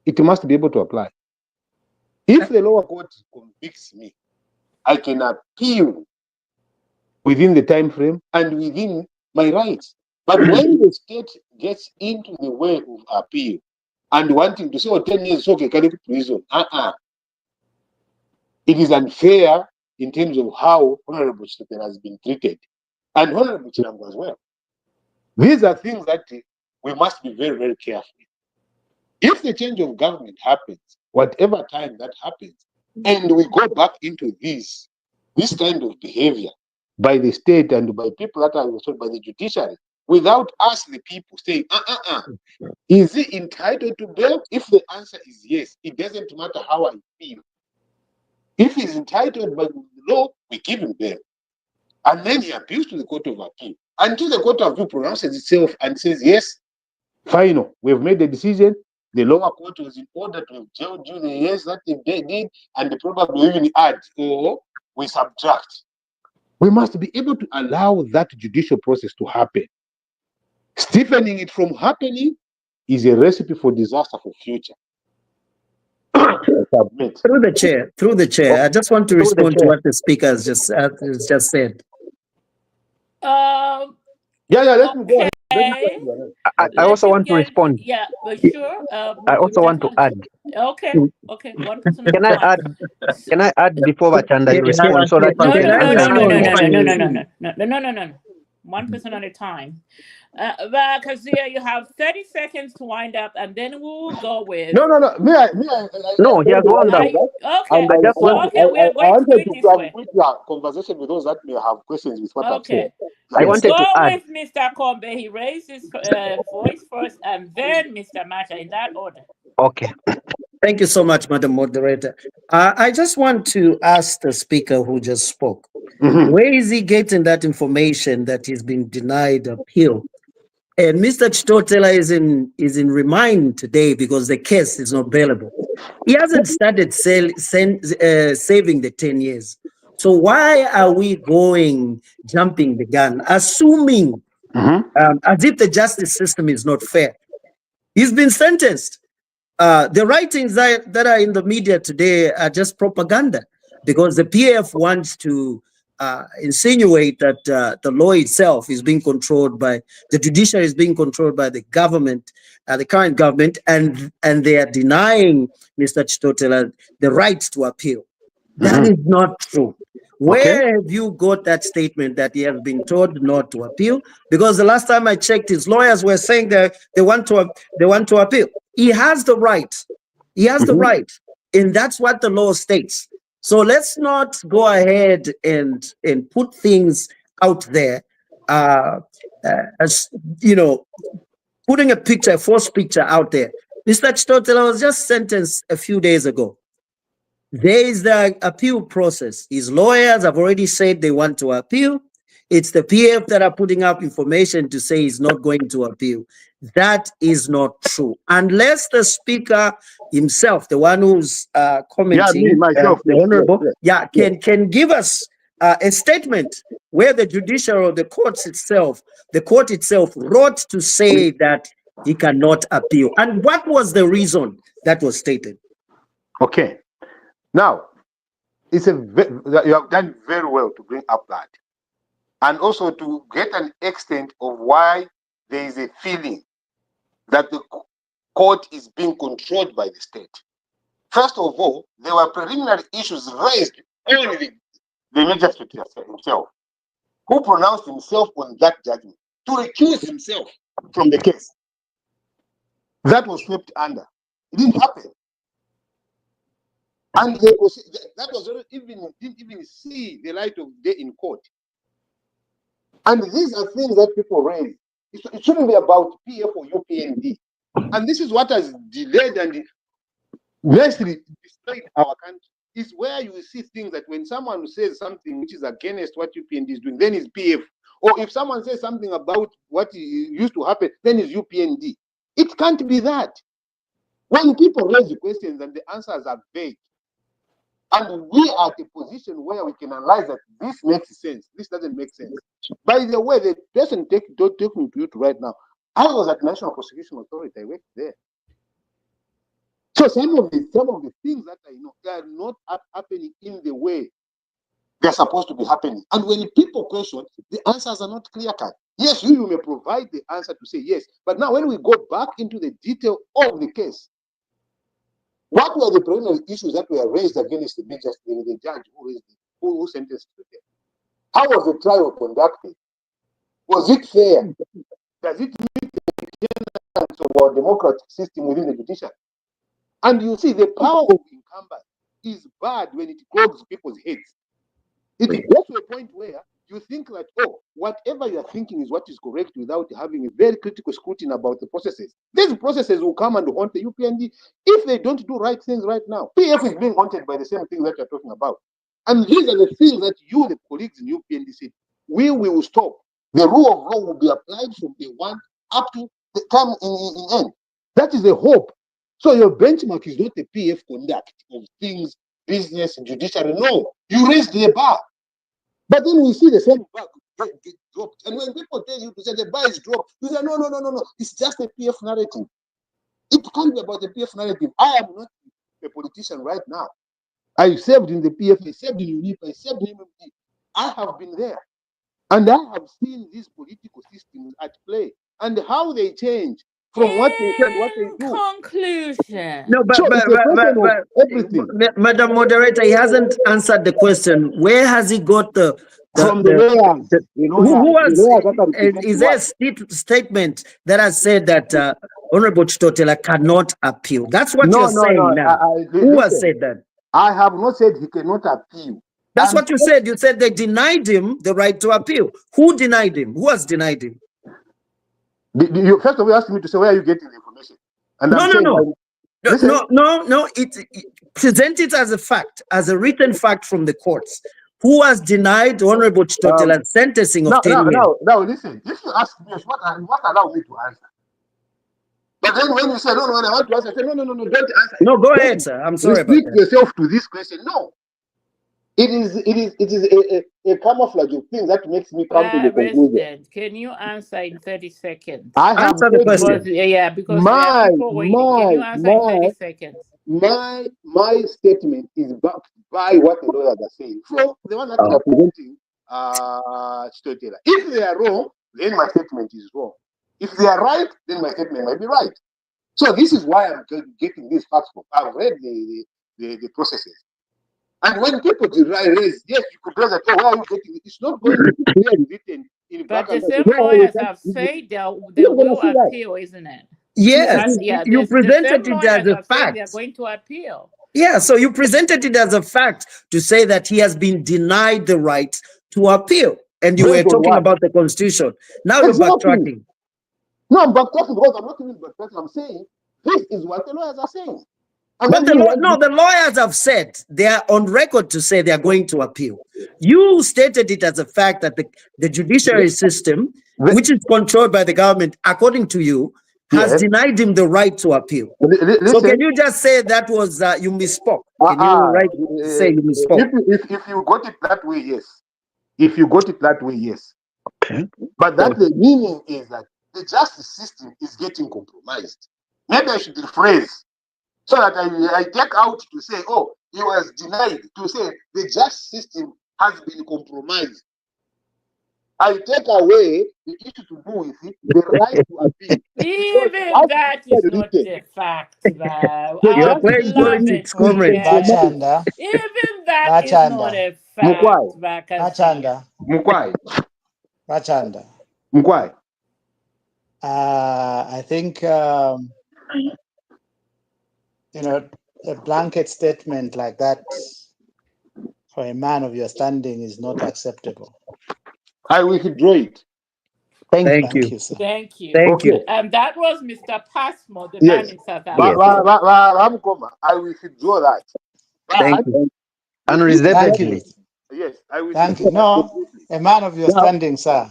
It must be able to apply. If the lower court convicts me, I can appeal within the time frame and within my rights. But when the state gets into the way of appeal and wanting to say, oh, 10 years, okay, can you go to prison? It is unfair in terms of how Honorable Chitotela has been treated, and Honorable Chirambo as well. These are things that we must be very, very careful. If the change of government happens, whatever time that happens, and we go back into this kind of behavior by the state and by people that are also by the judiciary, without us, the people, saying, is he entitled to bail? If the answer is yes, it doesn't matter how I feel. If he's entitled by the law, we give him bail. And then he appeals to the Court of Appeal. Until the Court of Appeal pronounces itself and says, yes, final, we've made the decision. The lower court was in order to jail you the years that they did, and they probably even add or we subtract. We must be able to allow that judicial process to happen. Stiffening it from happening is a recipe for disaster for future. Through the chair, I just want to respond to what the speaker has just said. Let me go ahead. I also want to respond. Yeah, but sure. I also want to add. Okay, one person at Can a I time. Can I add before Bachanda you respond so that you can answer? No. One person at a time. Kazia, you have 30 seconds to wind up, and then we will go with. No. No, he has wound up. Okay. I just want. We're going to do it this way. Conversation with those that may have questions with what I've said. I wanted to add. Go with Mr. Kombe. He raised his voice first, and then Mr. Mata, in that order. Okay. Thank you so much, Madam Moderator. I just want to ask the speaker who just spoke, where is he getting that information that he's been denied appeal? And Mr. Chitotela is in remand today because the case is not bailable. He hasn't started saving the 10 years. So why are we jumping the gun, assuming as if the justice system is not fair? He's been sentenced. The writings that are in the media today are just propaganda because the PF wants to insinuate that the law itself is being controlled by the judiciary, is being controlled by the government, the current government, and they are denying Mr. Chitotela the right to appeal. That is not true. Where have you got that statement that he has been told not to appeal? Because the last time I checked, his lawyers were saying that they want to appeal. He has the right. He has the right, and that's what the law states. So let's not go ahead and put things out there, as you know, putting a false picture out there. Mr. Chitotela was just sentenced a few days ago. There is the appeal process. His lawyers have already said they want to appeal. It's the PF that are putting up information to say he's not going to appeal. That is not true. Unless the speaker himself, the one who's commenting, me, myself, the yes, honorable, yes, can give us a statement where the judiciary or the court itself wrote to say that he cannot appeal. And what was the reason that was stated? Okay. Now, you have done very well to bring up that. And also to get an extent of why there is a feeling that the court is being controlled by the state. First of all, there were preliminary issues raised only the magistrate himself, who pronounced himself on that judgment to recuse himself from the case. That was swept under. It didn't happen. And that didn't even see the light of day in court. And these are things that people raise. It shouldn't be about PF or UPND. And this is what has delayed and mostly destroyed our country. Is where you will see things that when someone says something which is against what UPND is doing, then it's PF. Or if someone says something about what used to happen, then it's UPND. It can't be that. When people raise the questions and the answers are vague, and we are at a position where we can analyze that this makes sense, this doesn't make sense. By the way, the person don't take me to it right now. I was at National Prosecution Authority. I worked there. So some of the things that I know, they are not happening in the way they're supposed to be happening. And when people question, the answers are not clear-cut. Yes, you may provide the answer to say yes, but now when we go back into the detail of the case, what were the preliminary issues that were raised against the judge who sentenced the death? How was the trial conducted? Was it fair? Does it meet the tenets of our democratic system within the judiciary? And you see, the power of incumbents is bad when it clogs people's heads. It gets to a point where you think that, oh, whatever you are thinking is what is correct without having a very critical scrutiny about the processes. These processes will come and haunt the UPND if they don't do right things right now. PF is being haunted by the same things that you're talking about. And these are the things that you, the colleagues in UPND, said, we will stop. The rule of law will be applied from day one up to the time in end. That is the hope. So your benchmark is not the PF conduct of things, business, judiciary. No, you raise the bar. But then we see the same bar get dropped. And when people tell you to say the bar is dropped, you say, no. It's just a PF narrative. It can't be about the PF narrative. I am not a politician right now. I served in the PF, I served in UNIP, I served in MMD. I have been there. And I have seen these political systems at play and how they change from what they said, what they do. Conclusion. No, but everything. Madam Moderator, he hasn't answered the question. Where has he got from the lawyers? Is there a statement that has said that Honorable Chitotela cannot appeal? That's what you're saying now. Who has said that? I have not said he cannot appeal. That's what you said. You said they denied him the right to appeal. Who denied him? Who has denied him? You first of all asked me to say where are you getting the information? And No. Present it as a fact, as a written fact from the courts. Who has denied Honorable Chitotela's sentencing of 10 years? Now, listen. If you ask me, what allow me to answer? But then when you say, no, I want to answer, I say, no, don't answer. No, go ahead, sir. I'm sorry about that. Restrict yourself to this question. No. It is a camouflage of things that makes me come to the conclusion. Can you answer in 30 seconds? I have answer the question. Because can you answer in 30 seconds? My statement is backed by what the lawyers are saying. So the one that is representing Chitotela. If they are wrong, then my statement is wrong. If they are right, then my statement might be right. So this is why I'm getting these facts from. I've read the processes. And when people raise, yes, you could raise that, where are you getting it? It's not going to be clearly written in But the same lawyers have said they will appeal, isn't it? Yes, you presented it as a fact. They're going to appeal. Yeah, so you presented it as a fact to say that he has been denied the right to appeal. And you were Based on talking what? about the constitution. Now you're Exactly. backtracking. No, I'm backtracking because I'm not even backtracking. I'm saying this is what the lawyers are saying. And But then you want the lawyers have said they are on record to say they are going to appeal. You stated it as a fact that the judiciary system, which is controlled by the government, according to you, has Yes. denied him the right to appeal. So Listen, can you just say that was you misspoke? Can you say you if misspoke? if you got it that way, yes. If you got it that way, yes. Okay. But that the meaning is that the justice system is getting compromised. Maybe I should rephrase so that I take out to say, oh, he was denied, to say the justice system has been compromised. I take away the issue to do with it, the right to appeal. Even that is not the fact, though. You are Our playing politics, beloved comrade. Ken. Bachanda, Even that is not a fact, Mukwai. Vakasi. Mukwai. Bachanda. Mukwai. I think you know, a blanket statement like that for a man of your standing is not acceptable. I withdraw it. Thank you. Sir. Thank you. Thank you. And that was Mr. Passmore, the Yes. man in South Yes. Africa. I withdraw that. Thank you. Thank Unreservedly. you. Yes, I will. Thank you. No, a man of your Now- standing, sir.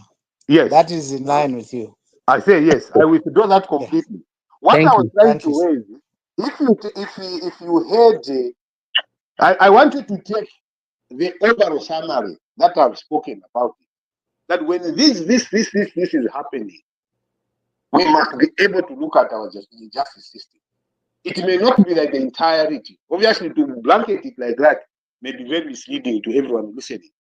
Yes, That is in line with you. I say yes. I withdraw that completely. What Thank I was you. trying Thank to you, raise, if you heard, I want you to take the overall summary that I've spoken about. That when this is happening, we must be able to look at our justice system. It may not be like the entirety. Obviously, to blanket it like that may be very misleading to everyone listening.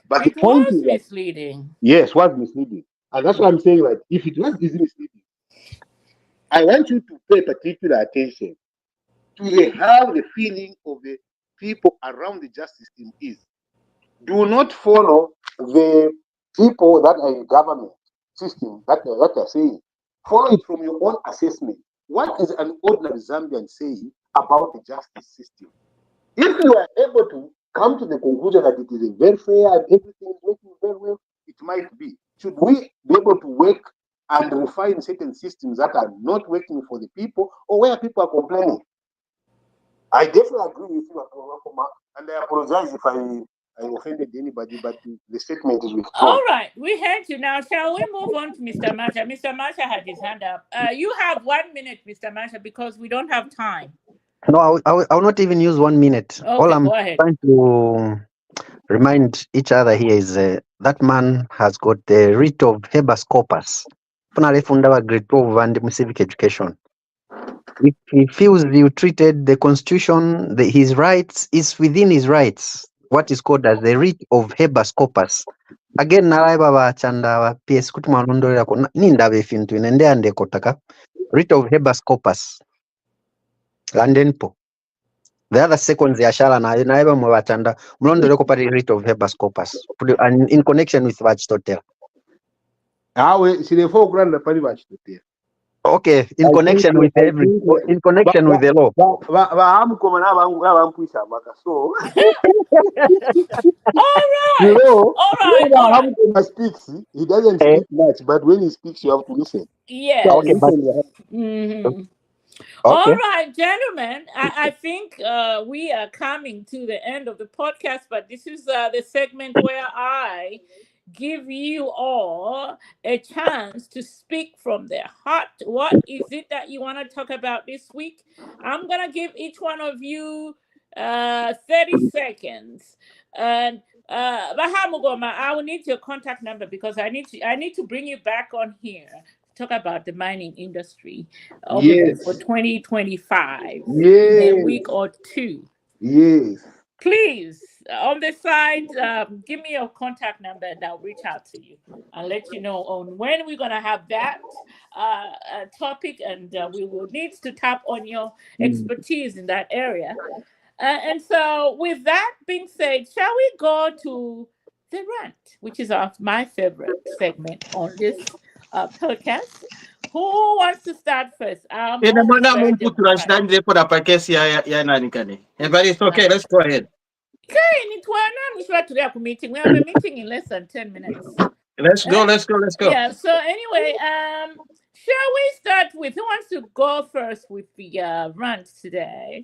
But It the point was is that, misleading. yes, was misleading. And that's what I'm saying, that if it was misleading, I want you to pay particular attention to how the feeling of the people around the justice system is. Do not follow the people that are in government system that are saying. Follow it from your own assessment. What is an ordinary Zambian saying about the justice system? If you are able to come to the conclusion that it is very fair and everything is working very well, it might be. Should we be able to work and refine certain systems that are not working for the people or where people are complaining? I definitely agree with you, and I apologize if I offended anybody, but the statement is withdrawn. All right, we heard you. Now, shall we move on to Mr. Masha? Mr. Masha had his hand up. You have 1 minute, Mr. Masha, because we don't have time. No, I will not even use 1 minute. Okay, All I'm go ahead. trying to remind each other here is that man has got the writ of habeas corpus. Grade 12 and civic education. If he feels you treated the constitution, his rights is within his rights. What is called as the writ of habeas corpus. Again, nalaiba bachanda wa PS kutuma nondolera ko ninda befintu inende ande kotaka writ of habeas corpus. London po. The other seconds yashala naiba mwe bachanda mlondolera ko pari writ of habeas corpus and in connection with Chitotela. Okay, in connection with the law. All right. You know, All right. when Hamkoma speaks, he doesn't speak much, but when he speaks, you have to listen. Yes. Okay, but Mhm. okay. All right, gentlemen. I think we are coming to the end of the podcast, but this is the segment where I give you all a chance to speak from their heart. What is it that you want to talk about this week? I'm going to give each one of you 30 seconds. And Bahamugoma, I will need your contact number because I need to bring you back on here. Talk about the mining industry for 2025 in a week or two. Yes. Please, on the side, give me your contact number and I'll reach out to you and let you know on when we're going to have that topic, and we will need to tap on your expertise in that area. And so with that being said, shall we go to the rant, which is my favorite segment on this podcast, Who wants to start first? Ina Always mana very mumpu democratic. tunashindani lepo na pakesi ya nani kani. But it's okay. Let's go ahead. Okay, we have a meeting in less than 10 minutes. Let's go. Let's go. Let's go. Yeah, so anyway, shall we start with who wants to go first with the rant today?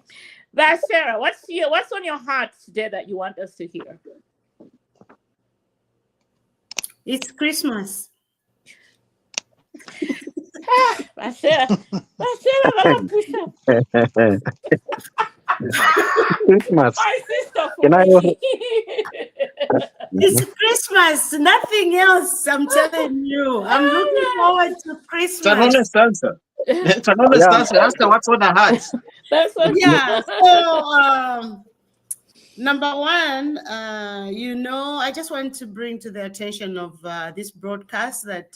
But Sarah, what's on your heart today that you want us to hear? It's Christmas. Sarah, push up. Christmas. My sister for Can I me. It's Christmas, nothing else. I'm telling you. I'm looking forward to It's an Christmas. honest answer. It's an honest answer. Ask her what's on her heart. That's what Yeah. So, number one, I just want to bring to the attention of this broadcast that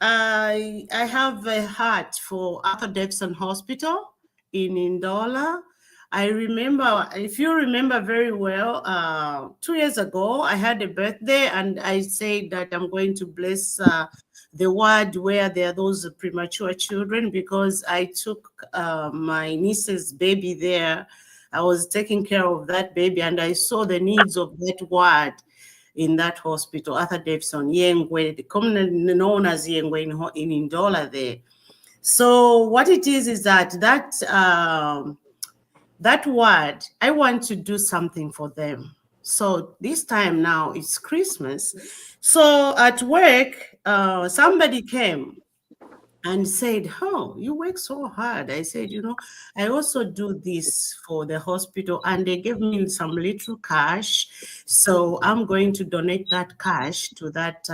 I have a heart for Arthur Davidson Hospital in Ndola. I remember, if you remember very well, 2 years ago, I had a birthday and I said that I'm going to bless the ward where there are those premature children because I took my niece's baby there. I was taking care of that baby and I saw the needs of that ward in that hospital, Arthur Davidson, Yengwe, commonly known as Yengwe in Ndola there. So what it is that that ward, I want to do something for them. So this time now it's Christmas. So at work, somebody came and said, "Oh, you work so hard." I said, I also do this for the hospital, and they gave me some little cash. So I'm going to donate that cash to that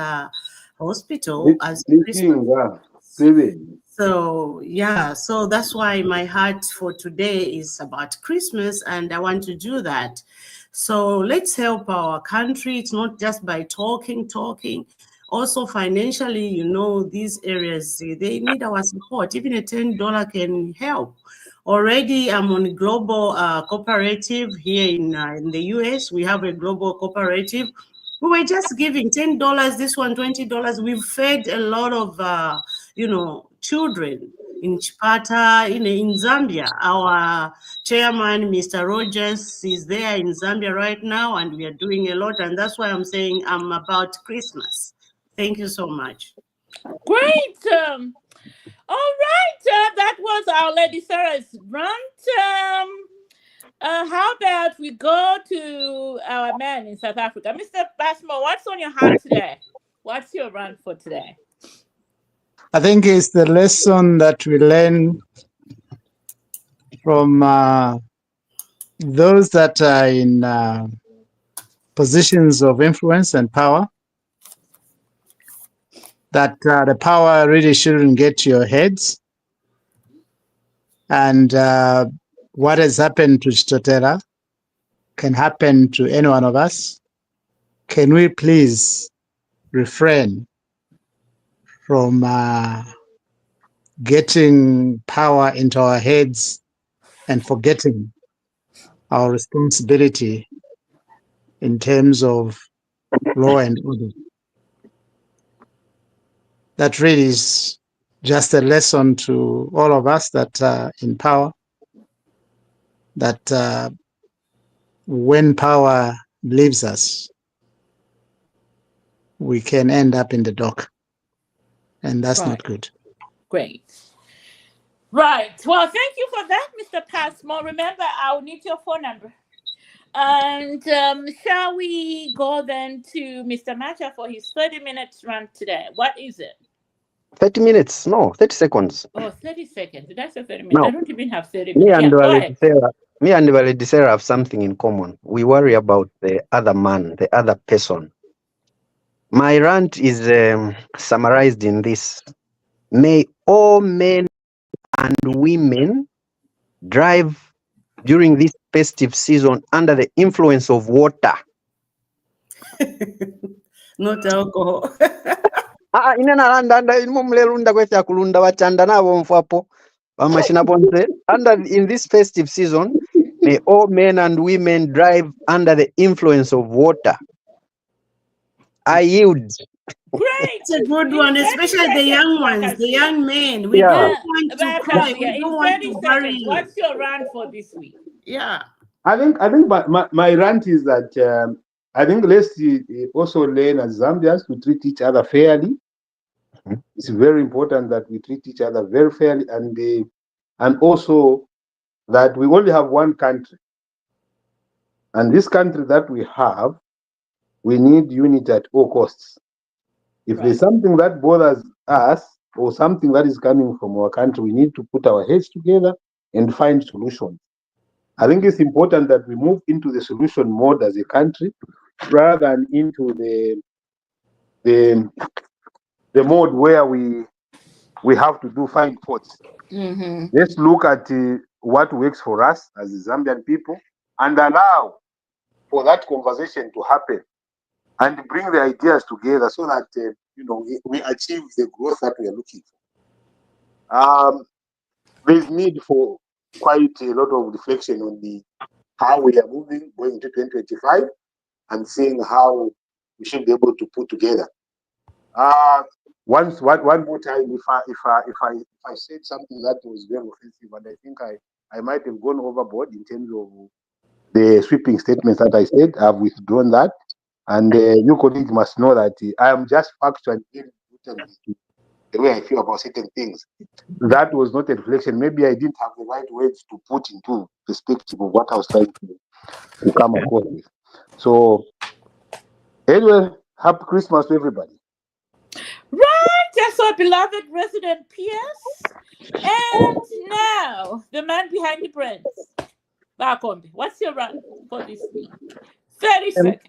hospital as Christmas. So yeah, so that's why my heart for today is about Christmas, and I want to do that. So let's help our country. It's not just by talking. Also financially, these areas, they need our support. Even a $10 can help. Already, I'm on a global cooperative here in the US. We have a global cooperative. We were just giving $10, this one $20. We've fed a lot of, children in Chipata, in Zambia. Our chairman, Mr. Rogers, is there in Zambia right now, and we are doing a lot. And that's why I'm saying I'm about Christmas. Thank you so much. Great. All right. That was Our Lady Sarah's rant. How about we go to our man in South Africa? Mr. Basmo, what's on your heart today? What's your rant for today? I think it's the lesson that we learn from those that are in positions of influence and power, that the power really shouldn't get to your heads. And what has happened to Chitotela can happen to any one of us. Can we please refrain from getting power into our heads and forgetting our responsibility in terms of law and order? That really is just a lesson to all of us that are in power, that when power leaves us, we can end up in the dock. And that's not good. Great. Right. Well, thank you for that, Mr. Passmore. Remember, I'll need your phone number. And shall we go then to Mr. Macha for his 30 minutes rant today? What is it? 30 minutes? No, 30 seconds. Oh, 30 seconds. Did I say 30 minutes? No. I don't even have 30 minutes. Me and Lady Sarah have something in common. We worry about the other man, the other person. My rant is summarized in this. May all men and women drive during this festive season under the influence of water. Not alcohol. In this festive season, may all men and women drive under the influence of water. I yield. Great. It's a good In one, 30 especially the seconds, young ones, the Bakazia. young men. We Yeah. don't want to cry. Bakazia, We in don't want 30 to worry seconds, you. what's your rant for this week? Yeah. I think my rant is that I think let's also learn as Zambians to treat each other fairly. Mhm. It's very important that we treat each other very fairly, and also that we only have one country, and this country that we have, we need unity at all costs. If there's something that bothers us or something that is coming from our country, we need to put our heads together and find solutions. I think it's important that we move into the solution mode as a country rather than into the mode where we have to find faults. Let's look at what works for us as the Zambian people and allow for that conversation to happen and bring the ideas together so that we achieve the growth that we are looking for. There's need for quite a lot of reflection on how we are moving going into 2025 and seeing how we should be able to put together. One more time, if I said something that was very offensive, and I think I might have gone overboard in terms of the sweeping statements that I said, I've withdrawn that. And you colleagues must know that I am just factual the way I feel about certain things. That was not a reflection. Maybe I didn't have the right words to put into perspective of what I was trying to come across with. So, anyway, happy Christmas to everybody. Right, that's our beloved resident PS. And now, the man behind the brands. Bakombi, what's your run for this week? 30 seconds.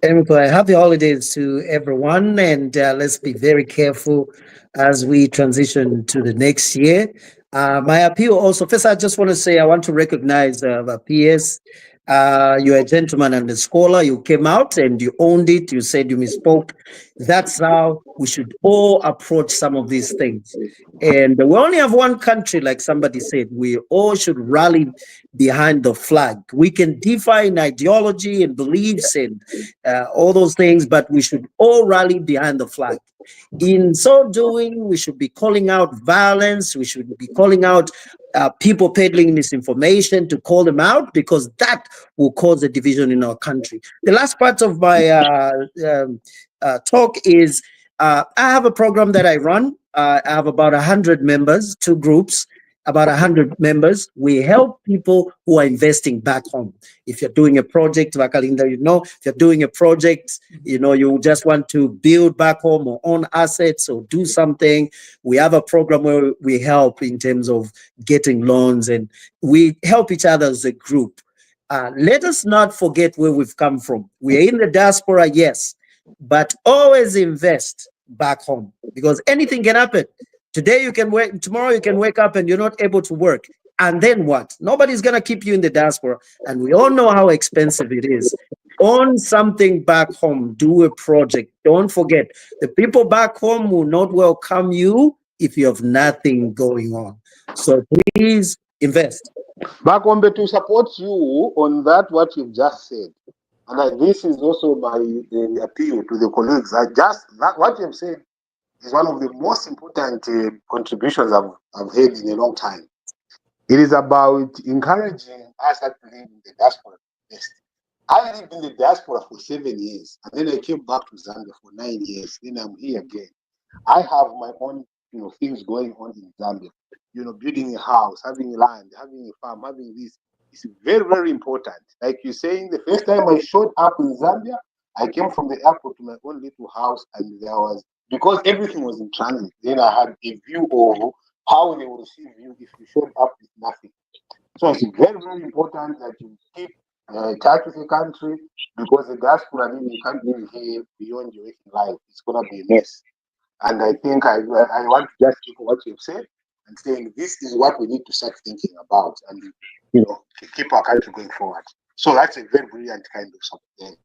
Happy holidays to everyone, and let's be very careful as we transition to the next year. My appeal also, first, I just want to say I want to recognize PS. You're a gentleman and a scholar. You came out and you owned it. You said you misspoke. That's how we should all approach some of these things. And we only have one country, like somebody said. We all should rally behind the flag. We can differ in ideology and beliefs and all those things, but we should all rally behind the flag. In so doing, we should be calling out violence. We should be calling out people peddling misinformation, to call them out, because that will cause a division in our country. The last part of my talk is I have a program that I run. I have about 100 members, two groups, about 100 members. We help people who are investing back home. If you're doing a project, Vakalinda, if you're doing a project, you just want to build back home or own assets or do something, we have a program where we help in terms of getting loans, and we help each other as a group. Let us not forget where we've come from. We are in the diaspora, yes, but always invest back home, because anything can happen. Today you can work, tomorrow you can wake up and you're not able to work. And then what? Nobody's going to keep you in the diaspora. And we all know how expensive it is. Own something back home. Do a project. Don't forget, the people back home will not welcome you if you have nothing going on. So please invest. Bakombe, to support you on that, what you've just said, and this is also my appeal to the colleagues. What you've said is one of the most important contributions I've heard in a long time. It is about encouraging us that live in the diaspora to invest. I lived in the diaspora for 7 years, and then I came back to Zambia for 9 years. Then I'm here again. I have my own, things going on in Zambia. Building a house, having land, having a farm, having this. It's very, very important. Like you're saying, the first time I showed up in Zambia, I came from the airport to my own little house, and there was, because everything was in transit, then I had a view of how they will receive you if you showed up with nothing. So it's very, very important that you keep touch with the country, because the diaspora, you can't live here beyond your working life. It's going to be a mess. And I think I want to just keep what you've said and saying this is what we need to start thinking about and, keep our country going forward. So that's a very brilliant kind of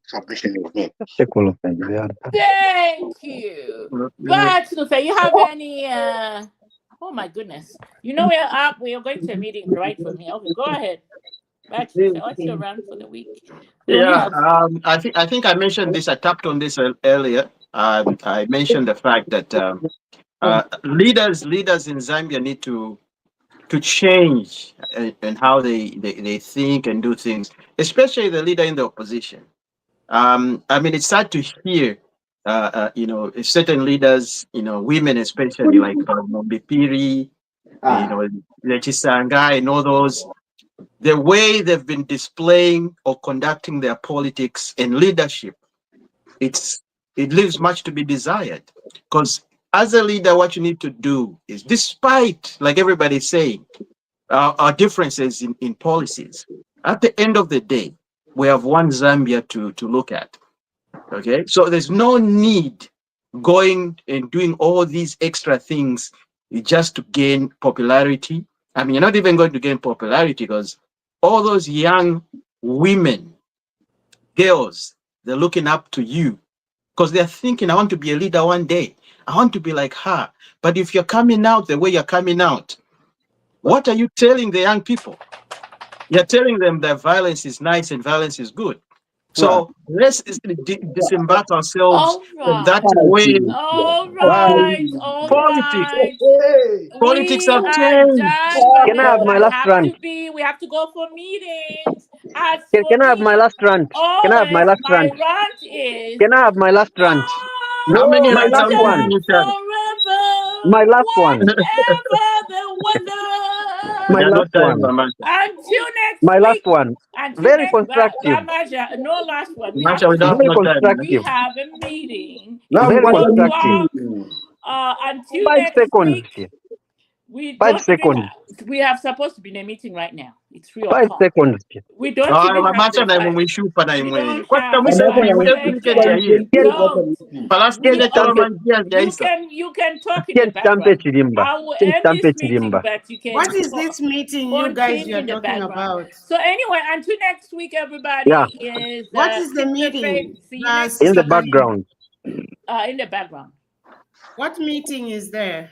submission you've made. Thank you. But Lufa, you have any oh my goodness. We're up, we are going to a meeting right from here. Okay, go ahead. Right. What's your rant for the week? Yeah, I think I mentioned this. I tapped on this earlier. I mentioned the fact that leaders in Zambia need to change and how they think and do things, especially the leader in the opposition. I mean, it's sad to hear, certain leaders, women especially, like Mbipiri, Lechisanga, and all those, the way they've been displaying or conducting their politics and leadership, it leaves much to be desired. Because as a leader, what you need to do is, despite, like everybody's saying, our differences in policies, at the end of the day, we have one Zambia to look at. Okay, so there's no need going and doing all these extra things just to gain popularity. I mean, you're not even going to gain popularity because all those young women, girls, they're looking up to you because they're thinking, I want to be a leader one day. I want to be like her. But if you're coming out the way you're coming out, what are you telling the young people? You're telling them that violence is nice and violence is good. So let's disembark ourselves from that way. All right. Politics have We are changed. done, but Can I have my last rant? we have to go for meetings. As Can for I have my me, last rant? Can I have my always last my rant? rant is Can I have my last rant? How many My rants are last we one. giving each other? forever, My last one. whatever the My weather. Yeah, no last time, one. Mama. Until next My last week. one. Until Very next constructive. Ramaja, no last one. We Masha, have we don't have Very no to. time. We constructive. have a meeting. Very It's 4 constructive. o'clock. Until 5 next seconds. week. We 5 don't even seconds. we have supposed to be in a meeting right now. It's 3 5 o'clock. seconds. We don't even have Masha the na time. mwishupa na We imwe. don't Kwa have tamisa time. every weekend ya hii. We don't. Palas We kende chalo all, manjia jaisa. you can talk in the Change stampe background. chirimba. I will Change end stampe this meeting, chirimba. but you can What is this meeting you guys continue are in the talking background. about? So anyway, until next week, everybody Yeah. is What is the keep the meeting? faith. See you next In the week. background. In the background. What meeting is there?